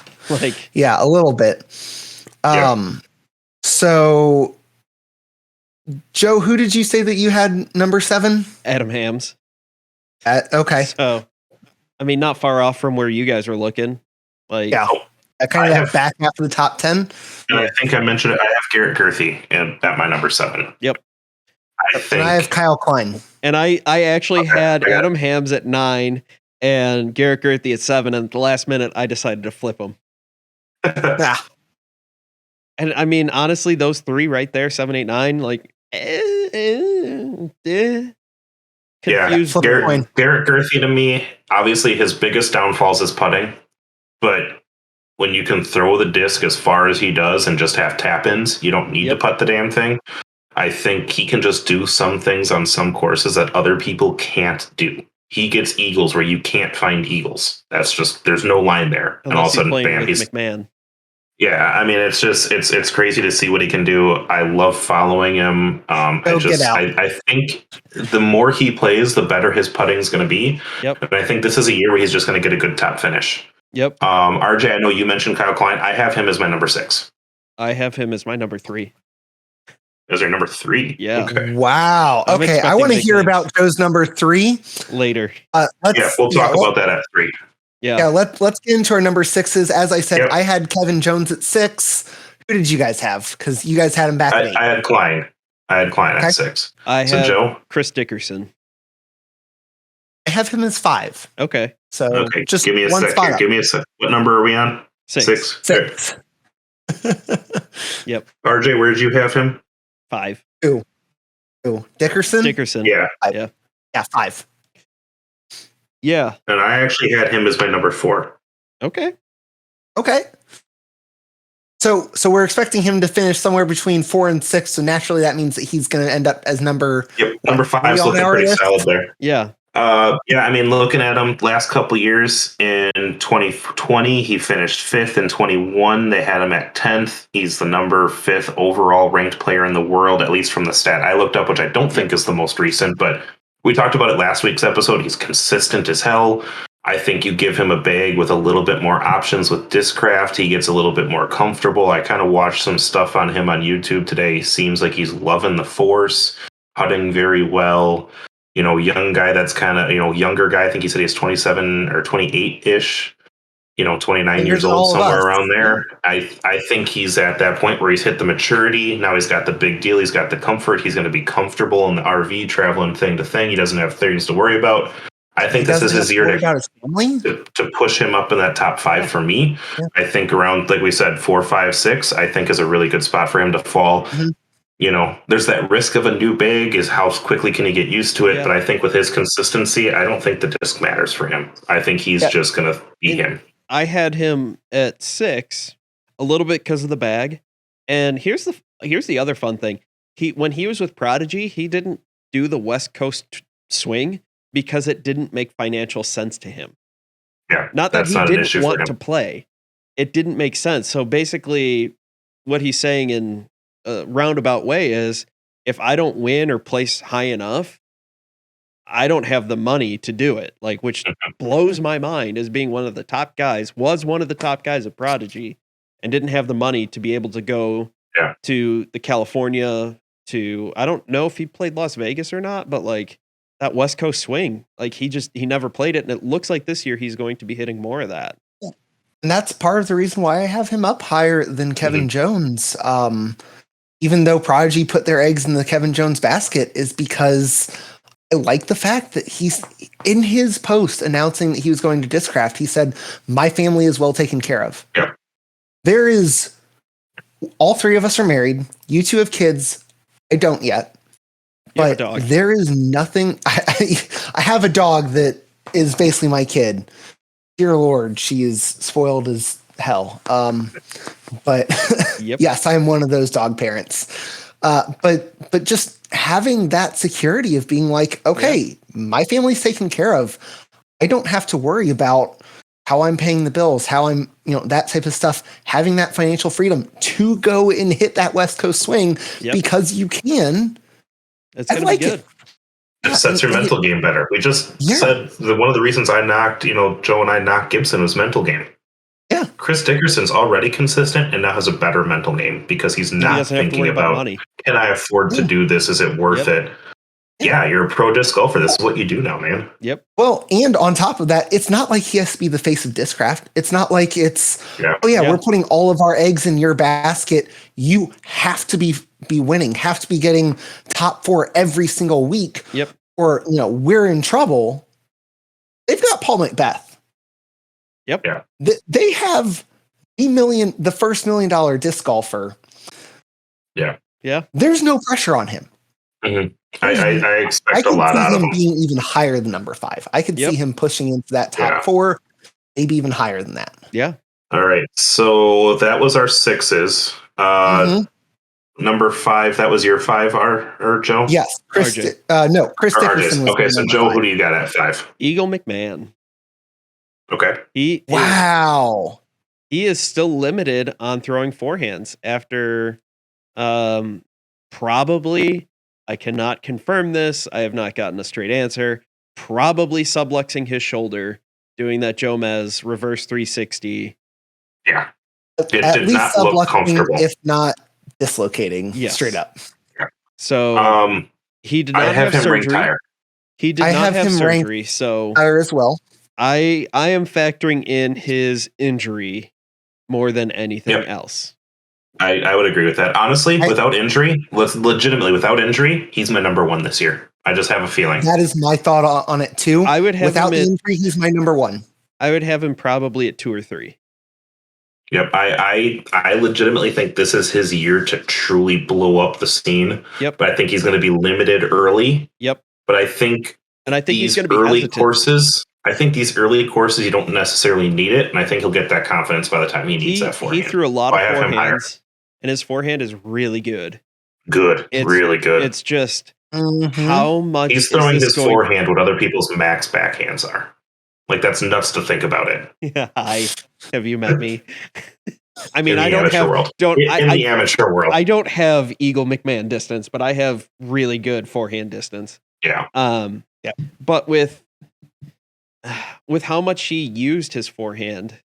Yeah, a little bit. So Joe, who did you say that you had number 7? Adam Hams. Okay. So, I mean, not far off from where you guys were looking. Like, kind of that back half of the top 10. And I think I mentioned it. I have Garrett Gurthie at my number 7. Yep. And I have Kyle Klein. And I actually had Adam Hams at 9 and Garrett Gurthie at 7. And at the last minute, I decided to flip them. And I mean, honestly, those 3 right there, 7, 8, 9, like, Garrett Flip a coin. Gurthie to me, obviously his biggest downfalls is putting, but when you can throw the disc as far as he does and just have tap-ins, you don't need to putt the damn thing. I think he can just do some things on some courses that other people can't do. He gets eagles where you can't find eagles. That's just, there's no line there. Unless and all of a sudden, bam, he's McMahon. Yeah, I mean, it's just it's crazy to see what he can do. I love following him. I think the more he plays, the better his putting is going to be. Yep. And I think this is a year where he's just going to get a good top finish. Yep. RJ, I know you mentioned Kyle Klein. I have him as my number 6. I have him as my number 3. Is there number 3? Yeah. Okay. Wow. Okay, I want to hear about Joe's number 3 later. We'll talk about that at 3. Yeah, let's get into our number 6s. As I said, I had Kevin Jones at 6. Who did you guys have? Because you guys had him back at 8. I had Klein. At 6. I have Joe? Chris Dickerson. I have him as 5. Okay. So just give me a one sec. spot. Give me a sec. What number are we on? 6. 6. Yep. RJ, where did you have him? 5. Who? Dickerson? Yeah. Yeah, 5. Yeah. And I actually had him as my number 4. Okay. So we're expecting him to finish somewhere between 4 and 6. So naturally, that means that he's going to end up as number. Yep, number 5 is looking pretty solid there. Yeah. I mean, looking at him last couple years, in 2020 he finished 5th. In 21 they had him at 10th. He's the number 5th overall ranked player in the world, at least from the stat I looked up, which I don't think is the most recent, but we talked about it last week's episode. He's consistent as hell. I think you give him a bag with a little bit more options with Discraft, he gets a little bit more comfortable. I kind of watched some stuff on him on YouTube today. Seems like he's loving the force, putting very well. Young guy that's kind of, younger guy. I think he said he's 27 or 28-ish, 29 years old, somewhere around there. I think he's at that point where he's hit the maturity. Now he's got the big deal. He's got the comfort. He's going to be comfortable in the RV traveling thing to thing. He doesn't have things to worry about. I think this is his year to push him up in that top 5 for me. Yeah. I think around, like we said, 4, 5, 6, I think is a really good spot for him to fall. Mm-hmm. There's that risk of a new bag is how quickly can he get used to it. Yeah. But I think with his consistency, I don't think the disc matters for him. I think he's just going to be him. I had him at 6 a little bit because of the bag. And here's the other fun thing. When he was with Prodigy, he didn't do the West Coast swing because it didn't make financial sense to him. Yeah. Not that he didn't want to play. It didn't make sense. So basically what he's saying in a roundabout way is, if I don't win or place high enough, I don't have the money to do it. Like, which blows my mind as being one of the top guys, was one of the top guys at Prodigy, and didn't have the money to be able to go to the California to, I don't know if he played Las Vegas or not, but like that West Coast swing, like he never played it. And it looks like this year he's going to be hitting more of that. And that's part of the reason why I have him up higher than Kevin Jones. Even though Prodigy put their eggs in the Kevin Jones basket, is because I like the fact that he's in his post announcing that he was going to Discraft. He said, "My family is well taken care of." Yeah. All 3 of us are married. You 2 have kids. I don't yet. You have a But dog. there is nothing. I have a dog that is basically my kid. Dear Lord, she is spoiled as hell. But Yep. yes, I am one of those dog parents. But just having that security of being like, okay, my family's taken care of. I don't have to worry about how I'm paying the bills, how I'm, that type of stuff. Having that financial freedom to go and hit that West Coast swing because you can. It's going to be good. It sets your mental game better. We just said that one of the reasons I knocked, Joe and I knocked Gibson was mental game. Yeah. Chris Dickerson's already consistent and now has a better mental game because he's not thinking about money. Can I afford to do this? Is it worth it? Yeah, you're a pro disc golfer. This is what you do now, man. Yep. Well, and on top of that, it's not like he has to be the face of Discraft. It's not like it's, we're putting all of our eggs in your basket. You have to be winning, have to be getting top 4 every single week. Yep. Or, we're in trouble. They've got Paul Macbeth. Yep. Yeah. They have the first $1 million disc golfer. Yeah. Yeah. There's no pressure on him. Mm-hmm. I expect a lot out of him. I could see him being even higher than number 5. I could see him pushing into that top 4, maybe even higher than that. Yeah. All right. So that was our 6s. Number 5, that was your 5, or Joe? Yes. Chris Dickerson was okay, so Joe, 5. who do you got at 5? Eagle McMahon. Okay. He is still limited on throwing forehands after probably, I cannot confirm this, I have not gotten a straight answer, probably subluxing his shoulder, doing that Jomez reverse 360. Yeah. It At did least not look comfortable. If not dislocating straight up. Yeah. So he did not have surgery. He did not have surgery, so higher as well. I am factoring in his injury more than anything else. I would agree with that. Honestly, without injury, legitimately without injury, he's my number 1 this year. I just have a feeling. That is my thought on it too. I would have without injury, he's my number 1. I would have him probably at 2 or 3. Yep, I legitimately think this is his year to truly blow up the scene. Yep. But I think he's going to be limited early. Yep. But I think he's going to be early hesitant. courses. I think these early courses you don't necessarily need it, and I think he'll get that confidence by the time he needs that forehand. He threw a lot of forehands, and his forehand is really good. Really good. It's just how much he's throwing his forehand what other people's max backhands are. Like, that's nuts to think about it. Yeah, have you met me? I mean, in the amateur world. I don't have Eagle McMahon distance, but I have really good forehand distance. Yeah. But with how much he used his forehand,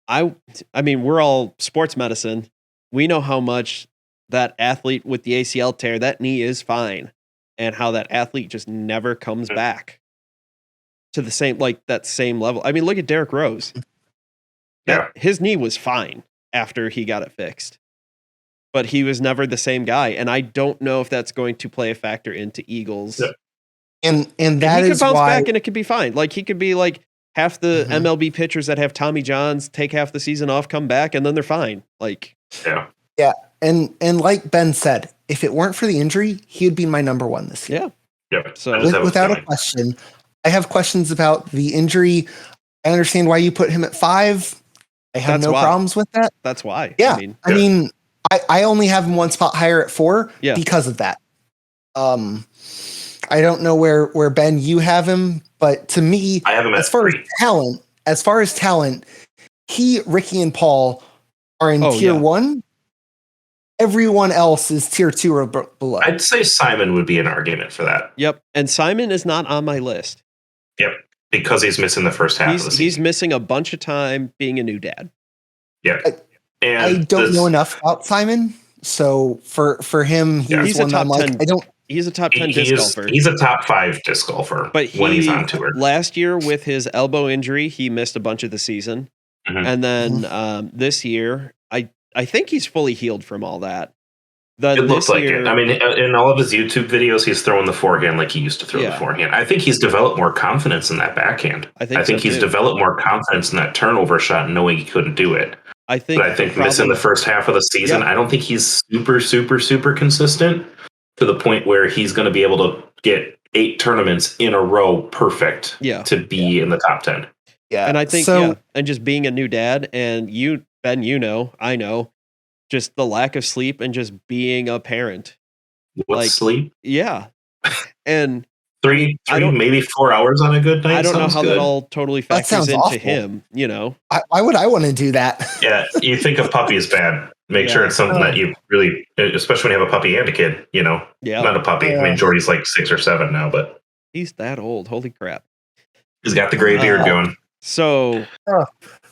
I mean, we're all sports medicine. We know how much that athlete with the ACL tear, that knee is fine, and how that athlete just never comes back to the same level. I mean, look at Derek Rose. His knee was fine after he got it fixed, but he was never the same guy. And I don't know if that's going to play a factor into Eagles. Yeah. And that he is could bounce why back and it could be fine. Like, he could be like half the MLB pitchers that have Tommy Johns, take half the season off, come back, and then they're fine. Like, yeah. And like Ben said, if it weren't for the injury, he would be my number 1 this year. Yeah. So without a question, I have questions about the injury. I understand why you put him at 5. I have no problems with that. That's why. Yeah. I mean, I only have him 1 spot higher at 4 because of that. I don't know where Ben, you have him, but to me, I have him as far as talent, Ricky and Paul are in tier 1. Everyone else is tier 2 or below. I'd say Simon would be an argument for that. Yep. And Simon is not on my list. Yep. Because he's missing the first half of the season. He's missing a bunch of time being a new dad. Yeah. And I don't know enough about Simon. So for him, he's one top 10. He's a top 10 disc golfer. He's a top 5 disc golfer when he's on tour. Last year with his elbow injury, he missed a bunch of the season. And then this year, I think he's fully healed from all that. It looks like it. I mean, in all of his YouTube videos, he's throwing the forehand like he used to throw the forehand. I think he's developed more confidence in that backhand. I think he's developed more confidence in that turnover shot, knowing he couldn't do it. I think missing the first half of the season, I don't think he's super, super, super consistent. to the point where he's going to be able to get 8 tournaments in a row perfect to be in the top 10. Yeah. And I think, so, and just being a new dad, and you, Ben, I know, just the lack of sleep and just being a parent. What sleep? Yeah. And three, maybe 4 hours on a good night. I don't know how good. that all totally factors into awful. him, why would I want to do that? Yeah, you think a puppy is bad. Make sure it's something that you really, especially when you have a puppy and a kid, not a puppy. I mean, Jordy's like 6 or 7 now, but he's that old. Holy crap. He's got the gray beard going. So does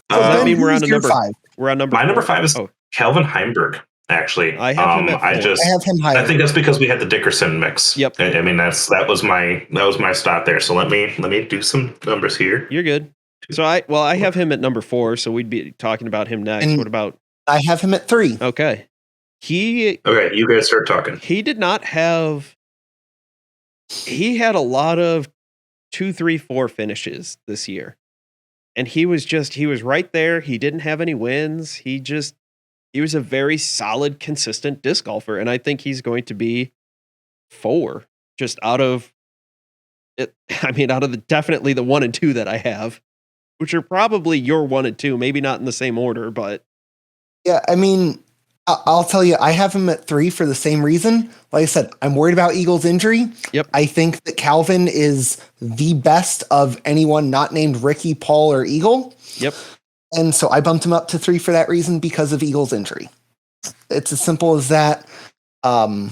that mean we're on a number 5? We're on number 4? My number 5 is Calvin Heimberg. Actually, I have him at 4. I have him higher. I think that's because we had the Dickerson mix. Yep. I mean, that was my stop there. So let me do some numbers here. You're good. So I have him at number 4. So we'd be talking about him next. And what about? I have him at 3. Okay. Okay, you guys start talking. He did not have. He had a lot of 2, 3, 4 finishes this year, and he was right there. He didn't have any wins. He was a very solid, consistent disc golfer, and I think he's going to be 4 just out of it. I mean, out of definitely the 1 and 2 that I have, which are probably your 1 and 2, maybe not in the same order, but yeah, I mean, I'll tell you, I have him at 3 for the same reason. Like I said, I'm worried about Eagle's injury. Yep. I think that Calvin is the best of anyone not named Ricky, Paul, or Eagle. Yep. And so I bumped him up to 3 for that reason because of Eagle's injury. It's as simple as that. So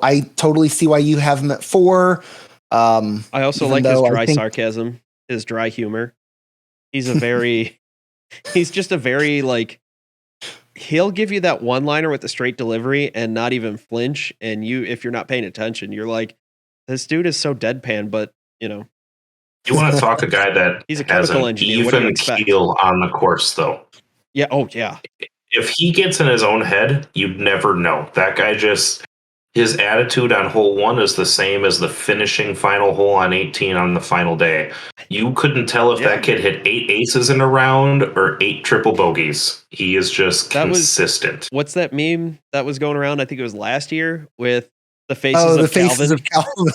I totally see why you have him at 4. I also like his dry sarcasm, his dry humor. He's just a very he'll give you that one-liner with a straight delivery and not even flinch. And if you're not paying attention, you're like, this dude is so deadpan, but You want to talk a guy that he's a has chemical an engineer. What do you even expect? keel on the course, though. Yeah. Oh, yeah. If he gets in his own head, you'd never know. That guy his attitude on hole 1 is the same as the finishing final hole on 18 on the final day. You couldn't tell if that kid hit 8 aces in a round or 8 triple bogeys. He is just consistent. What's that meme that was going around? I think it was last year with the faces of Calvin.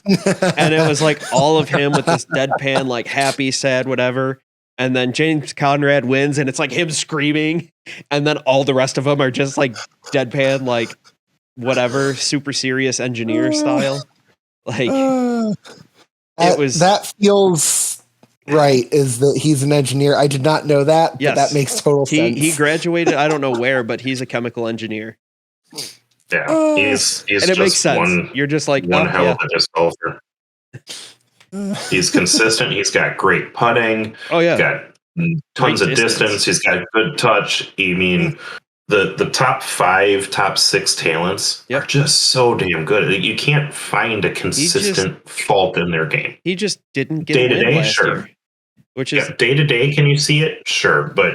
And it was like all of him with this deadpan, happy, sad, whatever. And then James Conrad wins, and it's like him screaming. And then all the rest of them are just deadpan, whatever, super serious engineer style. That feels right, is that he's an engineer. I did not know that, but that makes total sense. He graduated, I don't know where, but he's a chemical engineer. Yeah, he's and it just makes sense. You're just like one hell of a disc golfer. He's consistent. He's got great putting. Oh yeah, he's got tons of distance. He's got good touch. I mean, the top 5, top 6 talents are just so damn good. You can't find a consistent fault in their game. He just didn't get day to day, sure. Which is day to day. Can you see it? Sure, but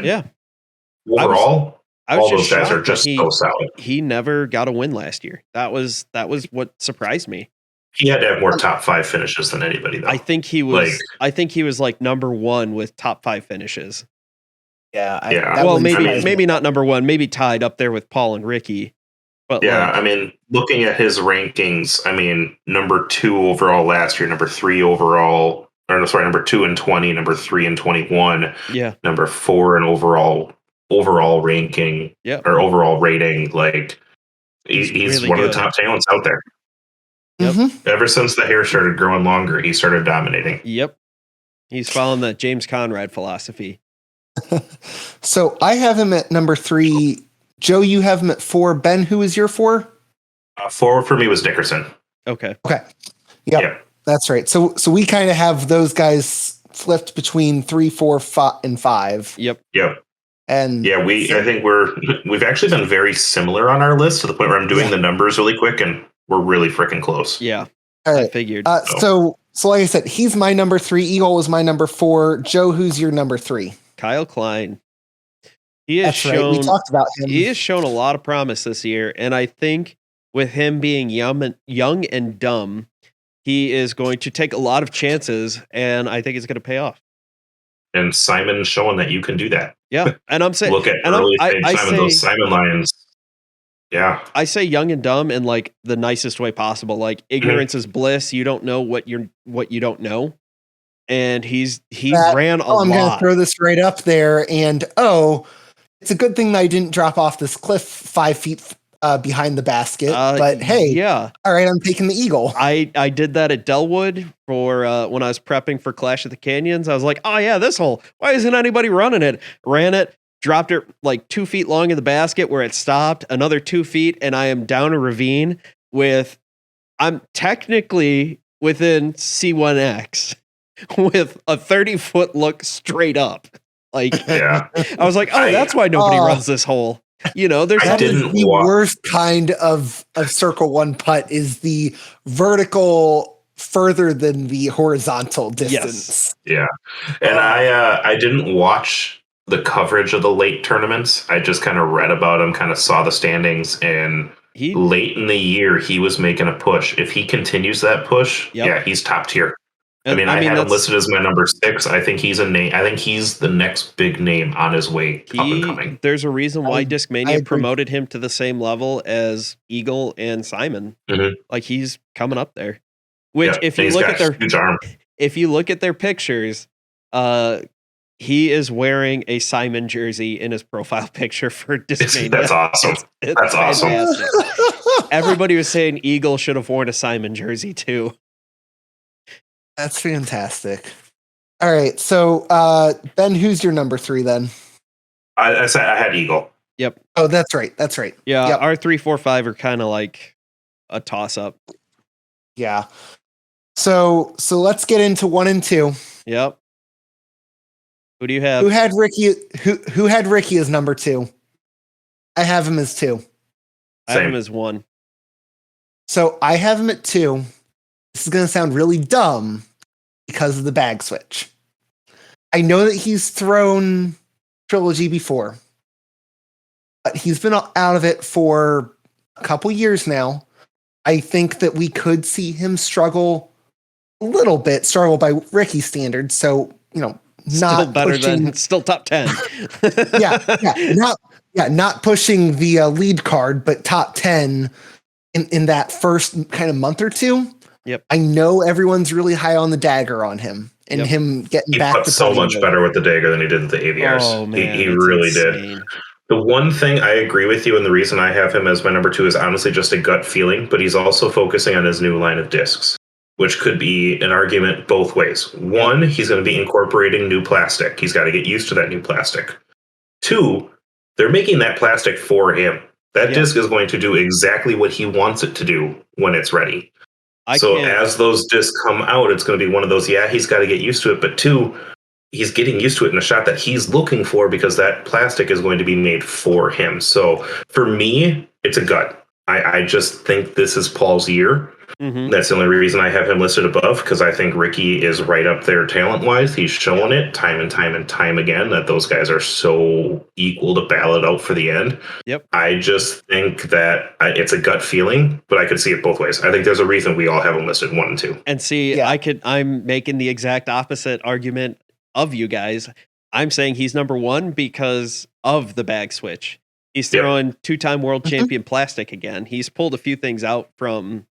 overall. All those guys are just so solid. He never got a win last year. That was what surprised me. He had to have more top 5 finishes than anybody, though. I think he was. I think he was number 1 with top 5 finishes. Yeah. Well, maybe not number 1. Maybe tied up there with Paul and Ricky. But I mean, looking at his rankings, I mean, number 2 overall last year, number 3 overall, number 2 in 20, number 3 in 21, number 4 in overall ranking or overall rating. He's really one of the top talents out there. Yep. Ever since the hair started growing longer, he started dominating. Yep. He's following that James Conrad philosophy. So I have him at number 3. Joe, you have him at 4. Ben, who is your 4? 4 for me was Dickerson. Okay. Yep. That's right. So we kind of have those guys flipped between 3, 4, 5, and 5. Yep. And I think we've actually been very similar on our list to the point where I'm doing the numbers really quick and we're really freaking close. Yeah. All right. I figured. So like I said, he's my number 3. Eagle was my number 4. Joe, who's your number 3? Kyle Klein. He has shown. We talked about him. He has shown a lot of promise this year, and I think with him being young and dumb, he is going to take a lot of chances, and I think it's going to pay off. And Simon's showing that you can do that. Yeah, and I'm saying, look at early stage Simon. Those Simon lines Yeah. I say young and dumb in like the nicest way possible. Like ignorance is bliss. You don't know what you don't know. And he ran a I'm going to lot. throw this right up there. And it's a good thing that I didn't drop off this cliff 5 feet behind the basket. But hey, yeah. All right, I'm taking the eagle. I did that at Delwood for when I was prepping for Clash of the Canyons. I was like, oh yeah, this hole. Why isn't anybody running it? Ran it, dropped it like 2 feet long in the basket where it stopped, another 2 feet, and I am down a ravine I'm technically within C1X with a 30-foot look straight up. Like, Yeah. I was like, oh, that's why nobody runs this hole. There's the worst kind of circle one putt is the vertical further than the horizontal distance. Yes. Yeah. And I didn't watch the coverage of the late tournaments. I just kind of read about them, kind of saw the standings, and late in the year he was making a push. If he continues that push, yeah, he's top tier. I mean, I had him listed as my number 6. I think he's a name. I think he's the next big name on his way up and coming. There's a reason why Discmania promoted him to the same level as Eagle and Simon. Mm-hmm. Like he's coming up there. Which, if you look at their huge arm. If you look at their pictures, he is wearing a Simon jersey in his profile picture for Discmania. That's awesome. That's awesome. Everybody was saying Eagle should have worn a Simon jersey too. That's fantastic. All right, so Ben, who's your number 3 then? I said I had Eagle. Yep. Oh, that's right. That's right. Yeah, yep. Our 3, 4, 5 are kind of like a toss up. Yeah. So let's get into 1 and 2. Yep. Who do you have? Who had Ricky as number 2? I have him as 2. I have him as 1. So I have him at 2. This is going to sound really dumb because of the bag switch. I know that he's thrown Trilogy before, but he's been out of it for a couple years now. I think that we could see him struggle a little bit, by Ricky standards. So, not still better than still top 10. Not pushing the lead card, but top 10 in that first kind of month or 2. Yep. I know everyone's really high on the dagger on him and him getting back to so much better with the dagger than he did with the AVRs. Oh, man, he really insane. did. The one thing I agree with you, and the reason I have him as my number 2 is honestly just a gut feeling, but he's also focusing on his new line of discs, which could be an argument both ways. 1, he's going to be incorporating new plastic. He's got to get used to that new plastic. 2, they're making that plastic for him. That disc is going to do exactly what he wants it to do when it's ready. As those discs come out, it's going to be one of those, he's got to get used to it. But 2, he's getting used to it in a shot that he's looking for because that plastic is going to be made for him. So for me, it's a gut. I just think this is Paul's year. Mm-hmm. That's the only reason I have him listed above, because I think Ricky is right up there talent-wise. He's shown it time and time again that those guys are so equal to battle it out for the end. Yep. I just think that it's a gut feeling, but I could see it both ways. I think there's a reason we all have them listed 1 and 2. And see, I'm making the exact opposite argument of you guys. I'm saying he's number 1 because of the bag switch. He's throwing 2-time world champion plastic again. He's pulled a few things out from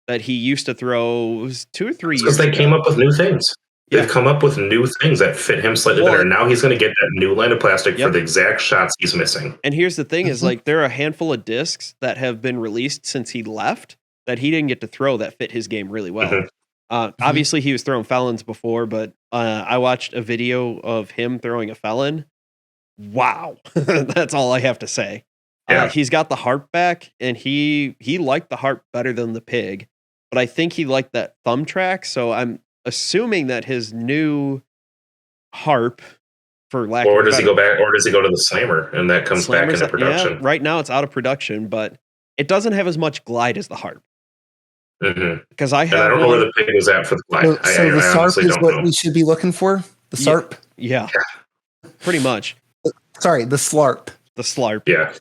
that he used to throw 2 or 3 years ago. Because they came up with new things. They've come up with new things that fit him slightly better. Now he's going to get that new line of plastic for the exact shots he's missing. And here's the thing is, like, there are a handful of discs that have been released since he left that he didn't get to throw that fit his game really well. Mm-hmm. Obviously, he was throwing felons before, but I watched a video of him throwing a felon. Wow. That's all I have to say. He's got the harp back, and he liked the harp better than the pig, but I think he liked that thumb track, so I'm assuming that his new harp, for lack of does he go back, or does he go to the slammer, and that comes back into production? Yeah, right now it's out of production, but it doesn't have as much glide as the harp. Because I don't know where the pig is at for the glide. So the SARP is what we should be looking for? The SARP? Yeah. Pretty much. Sorry, the SLARP. The SLARP. Yeah.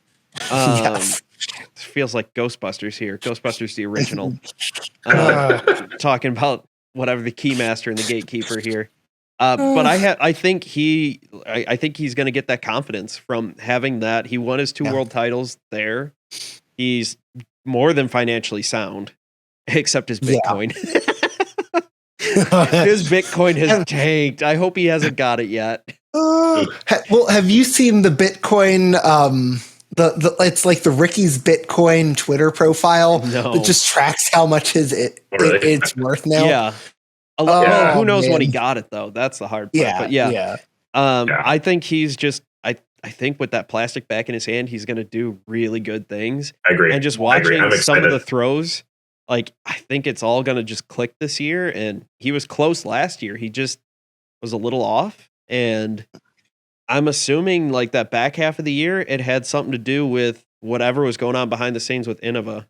Yes. Feels like Ghostbusters here. Ghostbusters the original. Talking about whatever the keymaster and the gatekeeper here. But I think he's going to get that confidence from having that. He won his 2 world titles there. He's more than financially sound, except his Bitcoin. His Bitcoin has tanked. I hope he hasn't got it yet. Well, have you seen the Bitcoin? It's like the Ricky's Bitcoin Twitter profile that just tracks how much it's worth now. Yeah. Well, who knows when he got it though? That's the hard part. But I think he's just. I think with that plastic back in his hand, he's going to do really good things. I agree. And just watching some of the throws, like I think it's all going to just click this year. And he was close last year. He just was a little off. And I'm assuming like that back half of the year, it had something to do with whatever was going on behind the scenes with Innova.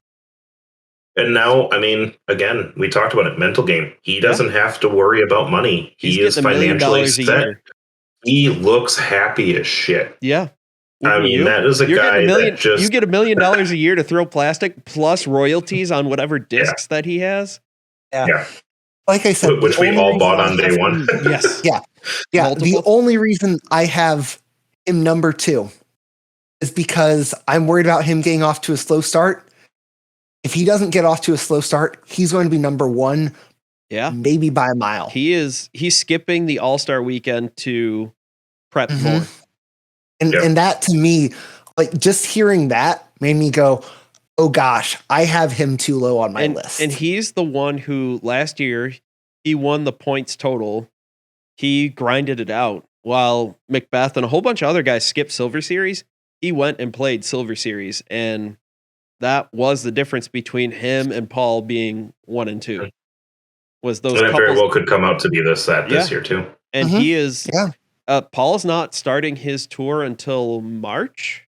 And now, I mean, again, we talked about it, mental game. He doesn't have to worry about money. He is financially set. He looks happy as shit. Yeah. I mean, that is a guy that just... You get $1 million a year to throw plastic plus royalties on whatever discs that he has. Yeah. Like I said, which we all bought on day one. Yes. Yeah. Multiple. The only reason I have him number 2 is because I'm worried about him getting off to a slow start. If he doesn't get off to a slow start, he's going to be number 1. Yeah. Maybe by a mile. He's skipping the All-Star weekend to prep for. And that to me, like just hearing that made me go, oh gosh, I have him too low on my list. And he's the one who last year he won the points total. He grinded it out while Macbeth and a whole bunch of other guys skipped Silver Series. He went and played Silver Series, and that was the difference between him and Paul being 1 and 2. Was those and it very well could come out to be this year too. And he is Paul's not starting his tour until March.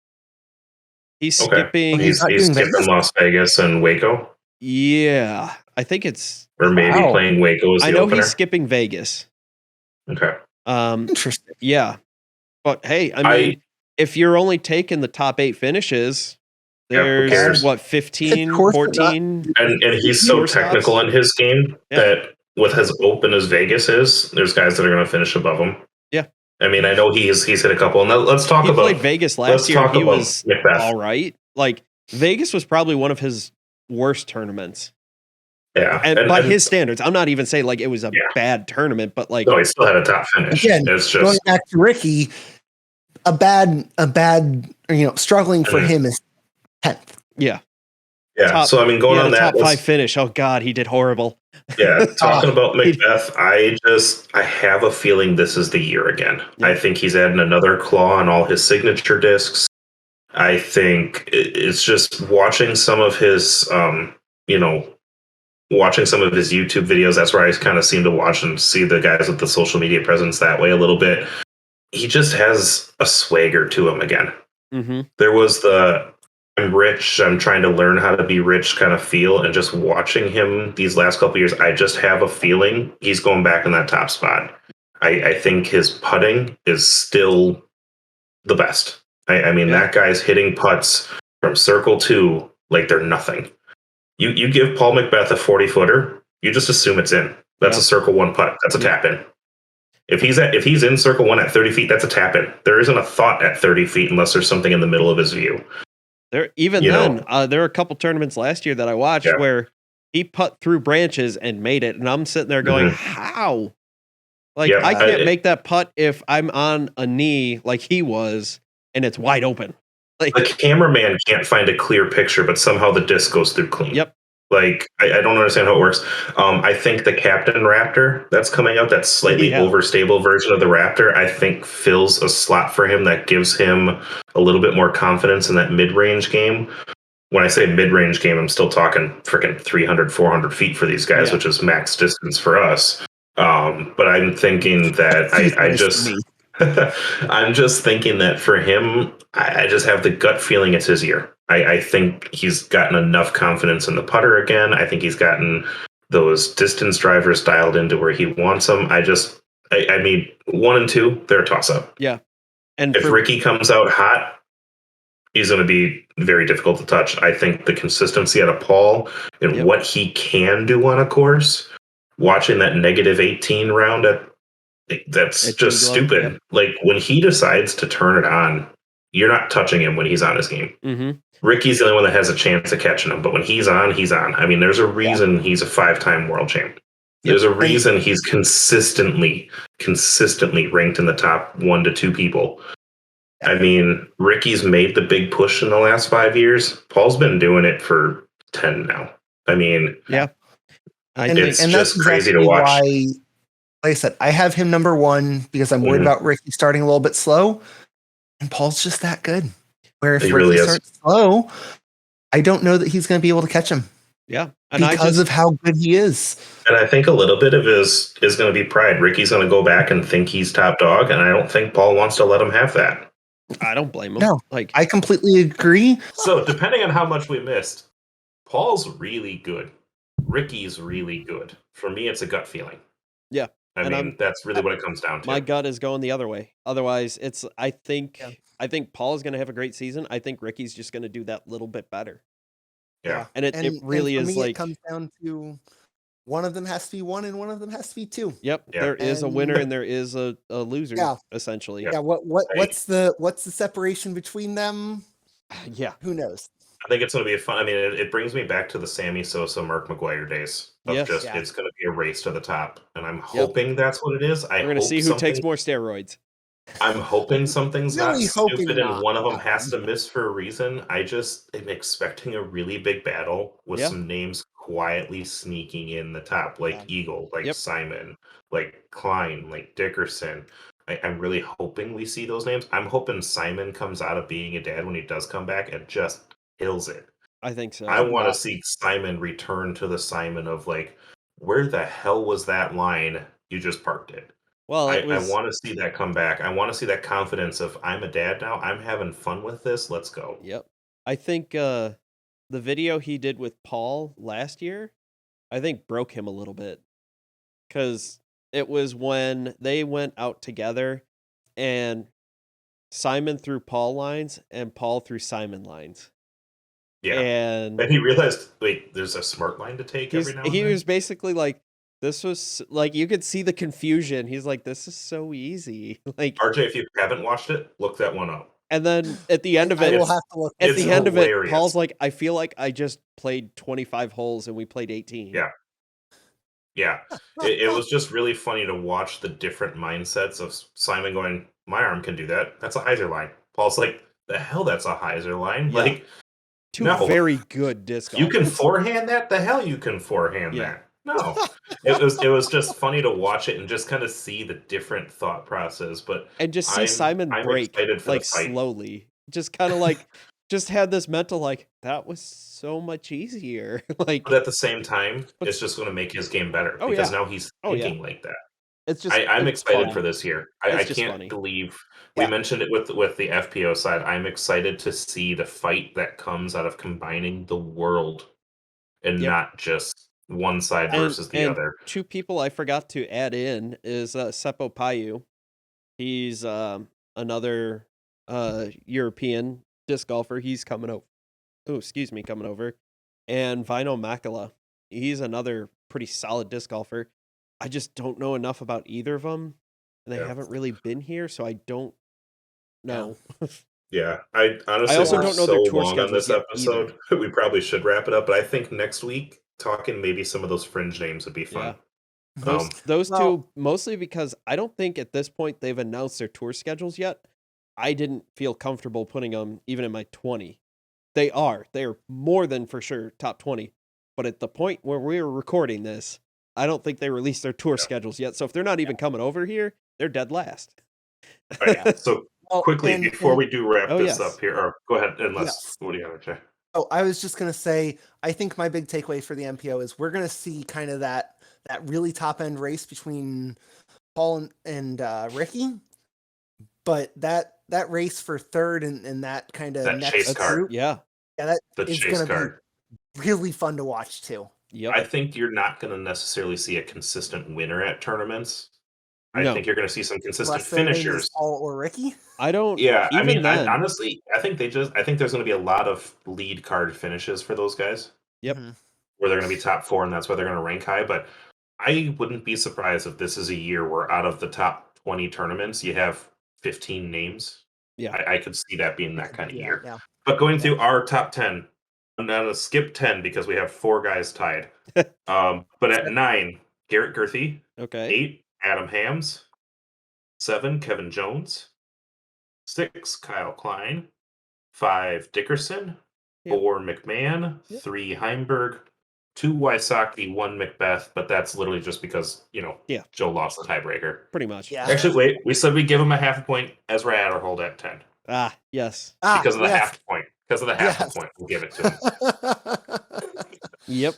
He's skipping he's skipping Las Vegas and Waco. Yeah. I think it's or maybe playing Waco as the opener. He's skipping Vegas. Okay. Interesting. Yeah. But hey, I mean, if you're only taking the top 8 finishes, there's 15, 14. And he's so technical in his game that with as open as Vegas is, there's guys that are going to finish above him. Yeah. I mean, I know he's hit a couple. And let's talk about... He played Vegas last year. He was all right. Like, Vegas was probably one of his worst tournaments. Yeah. And by his standards, I'm not even saying like it was a bad tournament, but like... No, he still had a top finish. Again, it's just... going back to Ricky, a bad, struggling for him is 10th. Yeah. Yeah. So I mean, going on that top 5 finish. Oh God, he did horrible. Yeah. Talking about Macbeth, I have a feeling this is the year again. Yeah. I think he's adding another claw on all his signature discs. I think it's just watching some of his, watching some of his YouTube videos. That's where I kind of seem to watch and see the guys with the social media presence that way a little bit. He just has a swagger to him again. Mm-hmm. There was the I'm rich, I'm trying to learn how to be rich kind of feel, and just watching him these last couple of years, I just have a feeling he's going back in that top spot. I think his putting is still the best. I mean, that guy's hitting putts from circle 2 like they're nothing. You give Paul Macbeth a 40-footer, you just assume it's in. That's a circle 1 putt. That's a tap in. If he's in circle 1 at 30 feet, that's a tap in. There isn't a thought at 30 feet unless there's something in the middle of his view. There are a couple tournaments last year that I watched where he put through branches and made it, and I'm sitting there going, "How? Like I can't make that putt if I'm on a knee like he was, and it's wide open." Like the cameraman can't find a clear picture, but somehow the disc goes through clean. Yep. Like I don't understand how it works. I think the Captain Raptor that's coming out, that slightly overstable version of the Raptor, I think fills a slot for him that gives him a little bit more confidence in that mid-range game. When I say mid-range game, I'm still talking freaking 300, 400 feet for these guys, which is max distance for us. But I'm thinking that I'm just thinking that for him, I just have the gut feeling it's his year. I think he's gotten enough confidence in the putter again. I think he's gotten those distance drivers dialed into where he wants them. I mean, 1 and 2, they're a toss-up. Yeah. And if Ricky comes out hot, he's going to be very difficult to touch. I think the consistency out of Paul and what he can do on a course, watching that -18 round, that's just stupid. Like when he decides to turn it on, you're not touching him when he's on his game. Mm-hmm. Ricky's the only one that has a chance of catching him, but when he's on, he's on. I mean, there's a reason he's a 5-time world champ. There's a reason he's consistently ranked in the top 1 to 2 people. I mean, Ricky's made the big push in the last 5 years. Paul's been doing it for 10 now. I mean, it's just crazy to watch. Why, like I said, I have him number 1 because I'm worried about Ricky starting a little bit slow, and Paul's just that good. Where if Ricky starts slow, I don't know that he's going to be able to catch him. Yeah, and because of how good he is. And I think a little bit of his is going to be pride. Ricky's going to go back and think he's top dog, and I don't think Paul wants to let him have that. I don't blame him. No, I completely agree. So depending on how much we missed, Paul's really good. Ricky's really good. For me, it's a gut feeling. Yeah. I mean, that's really what it comes down to. My gut is going the other way. Otherwise, I think Paul is going to have a great season. I think Ricky's just going to do that little bit better. Yeah. And it really is like... it comes down to one of them has to be 1 and one of them has to be 2. Yep. Yeah. There is a winner and there is a loser, essentially. Yeah. What's the separation between them? Yeah. Who knows? I think it's going to be fun. I mean, it brings me back to the Sammy Sosa, Mark McGwire days. It's going to be a race to the top. And I'm hoping that's what it is. We're going to see who takes more steroids. I'm hoping something's really not stupid and not. one of them has to miss for a reason. I just am expecting a really big battle with some names quietly sneaking in the top, like Eagle, like Simon, like Klein, like Dickerson. I'm really hoping we see those names. I'm hoping Simon comes out of being a dad when he does come back and just kills it. I think so. I want to see Simon return to the Simon of like, where the hell was that line? You just parked it. Well, I want to see that come back. I want to see that confidence of I'm a dad now. I'm having fun with this. Let's go. Yep. I think the video he did with Paul last year, I think broke him a little bit. Because it was when they went out together and Simon threw Paul lines and Paul threw Simon lines. Yeah. And he realized, wait, there's a smart line to take every now and then? He was basically like, this was like, you could see the confusion. He's like, this is so easy. Like, RJ, if you haven't watched it, look that one up. And then at the end of it, Paul's like, I feel like I just played 25 holes and we played 18. Yeah. Yeah. It was just really funny to watch the different mindsets of Simon going, my arm can do that. That's a hyzer line. Paul's like, the hell, that's a hyzer line? Yeah. Like, two very good disc golfers. You can forehand that? The hell you can forehand that? No. It was just funny to watch it and just kind of see the different thought process. But and just see Simon break like slowly. Just kind of like just had this mental like that was so much easier. Like, but at the same time, it's just going to make his game better because now he's thinking like that. It's just I'm excited funny. for this year. I can't believe we mentioned it with the FPO side. I'm excited to see the fight that comes out of combining the world and not just one side versus the other. 2 people I forgot to add in is Seppo Payu. He's another European disc golfer. He's coming over. Coming over. And Vino Makala. He's another pretty solid disc golfer. I just don't know enough about either of them, and they haven't really been here, so I don't know. Yeah, I honestly also don't know their tour long on this episode. We probably should wrap it up, but I think next week talking maybe some of those fringe names would be fun. Yeah. Those two, mostly because I don't think at this point they've announced their tour schedules yet. I didn't feel comfortable putting them even in my 20. They are more than for sure top 20, but at the point where we were recording this, I don't think they released their tour schedules yet. So if they're not even coming over here, they're dead last. Right. So quickly, before we do wrap this up here, or go ahead, unless, what do you have to say? Oh, I was just going to say, I think my big takeaway for the MPO is we're going to see kind of that really top end race between Paul and Ricky. But that race for third and that kind of next group. Yeah, that is going to be really fun to watch too. Yep. I think you're not going to necessarily see a consistent winner at tournaments. I think you're going to see some consistent finishers. Paul or Ricky? I don't. Yeah, I mean, honestly, I think there's going to be a lot of lead card finishes for those guys. Yep. Where they're going to be top 4, and that's why they're going to rank high. But I wouldn't be surprised if this is a year where out of the top 20 tournaments, you have 15 names Yeah. I could see that being that kind of year. Yeah. But going through our top 10, I'm going to skip 10 because we have 4 guys tied. But at 9, Garrett Gurthie. Okay. 8, Adam Hams. 7, Kevin Jones. 6, Kyle Klein. 5, Dickerson. Yep. 4, McMahon. Yep. 3, Heimberg. 2, Wysocki. 1, Macbeth. But that's literally just because, Joe lost the tiebreaker. Pretty much. Yeah. Actually, wait. We said we'd give him a half a point. Ezra Adderhold at 10. Ah, yes. Because of the yes. half a point. Because of the half a point, we'll give it to him. Yep.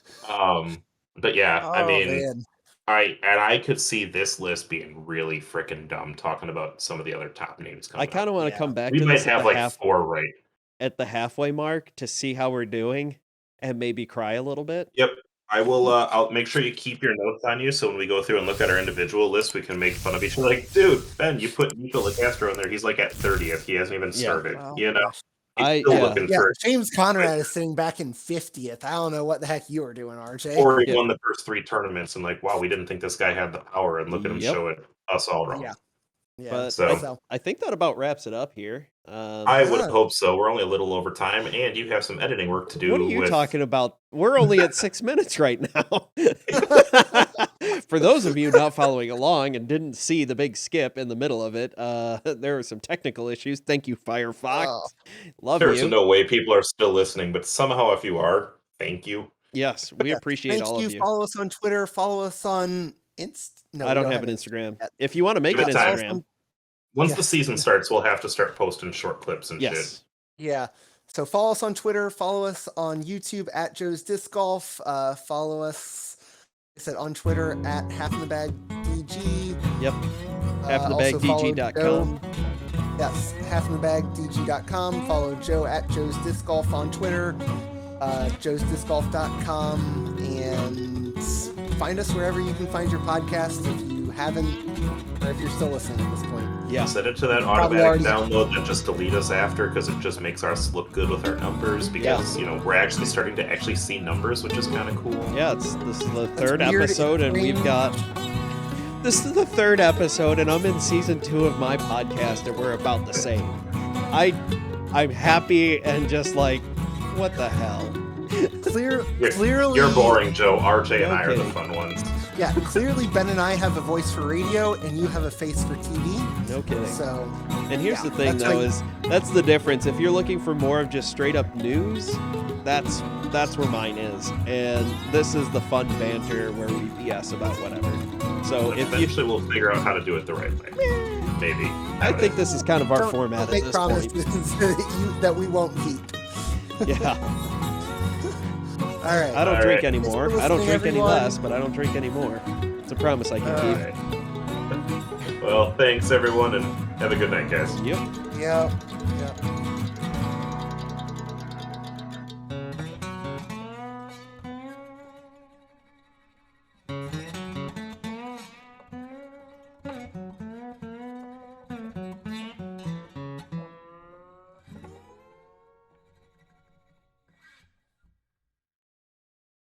But yeah, Oh, I mean, man. I could see this list being really freaking dumb talking about some of the other top names coming I kind of want to come back We to might this have like 4 right. at the halfway mark to see how we're doing and maybe cry a little bit. Yep. I will. I'll make sure you keep your notes on you, so when we go through and look at our individual lists, we can make fun of each other. Like, dude, Ben, you put Nico LaCastro in there. He's like at 30th. He hasn't even started. Wow. He's still looking for. James Conrad is sitting back in 50th. I don't know what the heck you were doing, RJ. Or he won the first 3 tournaments, and like, wow, we didn't think this guy had the power, and look at him show it us all wrong. Yeah. But so I think that about wraps it up here. I would hope so. We're only a little over time, and you have some editing work to do. What are you talking about? We're only at 6 minutes right now. For those of you not following along and didn't see the big skip in the middle of it, there were some technical issues. Thank you, Firefox. Love you. There's no way people are still listening, but somehow if you are, thank you. Yes, we appreciate all of you. Follow us on Twitter. Follow us on No, I don't have an Instagram. If you want to make an Instagram. Once the season starts, we'll have to start posting short clips and shit. Yeah. So follow us on Twitter. Follow us on YouTube at Joe's Disc Golf. Follow us, like I said, on Twitter at Half in the Bag DG. Yep. halfinthebagdg.com. Yes, halfinthebagdg.com. Follow Joe at Joe's Disc Golf on Twitter. joesdiscgolf.com, and find us wherever you can find your podcast if you haven't, or if you're still listening at this point. Yeah. Set it to that automatic download that just delete us after, because it just makes us look good with our numbers, because we're actually starting to actually see numbers, which is kind of cool. Yeah, this is the third episode, and we've got this is the third episode, and I'm in season 2 of my podcast, and we're about the same. I'm happy and just like, what the hell? Clearly, you're boring, Joe. RJ and I are the fun ones. Yeah, clearly Ben and I have a voice for radio, and you have a face for TV. No kidding. So, and here's the thing, though, is that's the difference. If you're looking for more of just straight up news, that's where mine is, and this is the fun banter where we BS about whatever. So eventually we'll figure out how to do it the right way. Maybe. I think this is kind of our format at this point. That we won't keep. Yeah. All right. I don't drink anymore. I don't drink any less, but I don't drink anymore. It's a promise I can keep. Right. Well, thanks everyone, and have a good night, guys. Yep. Yep.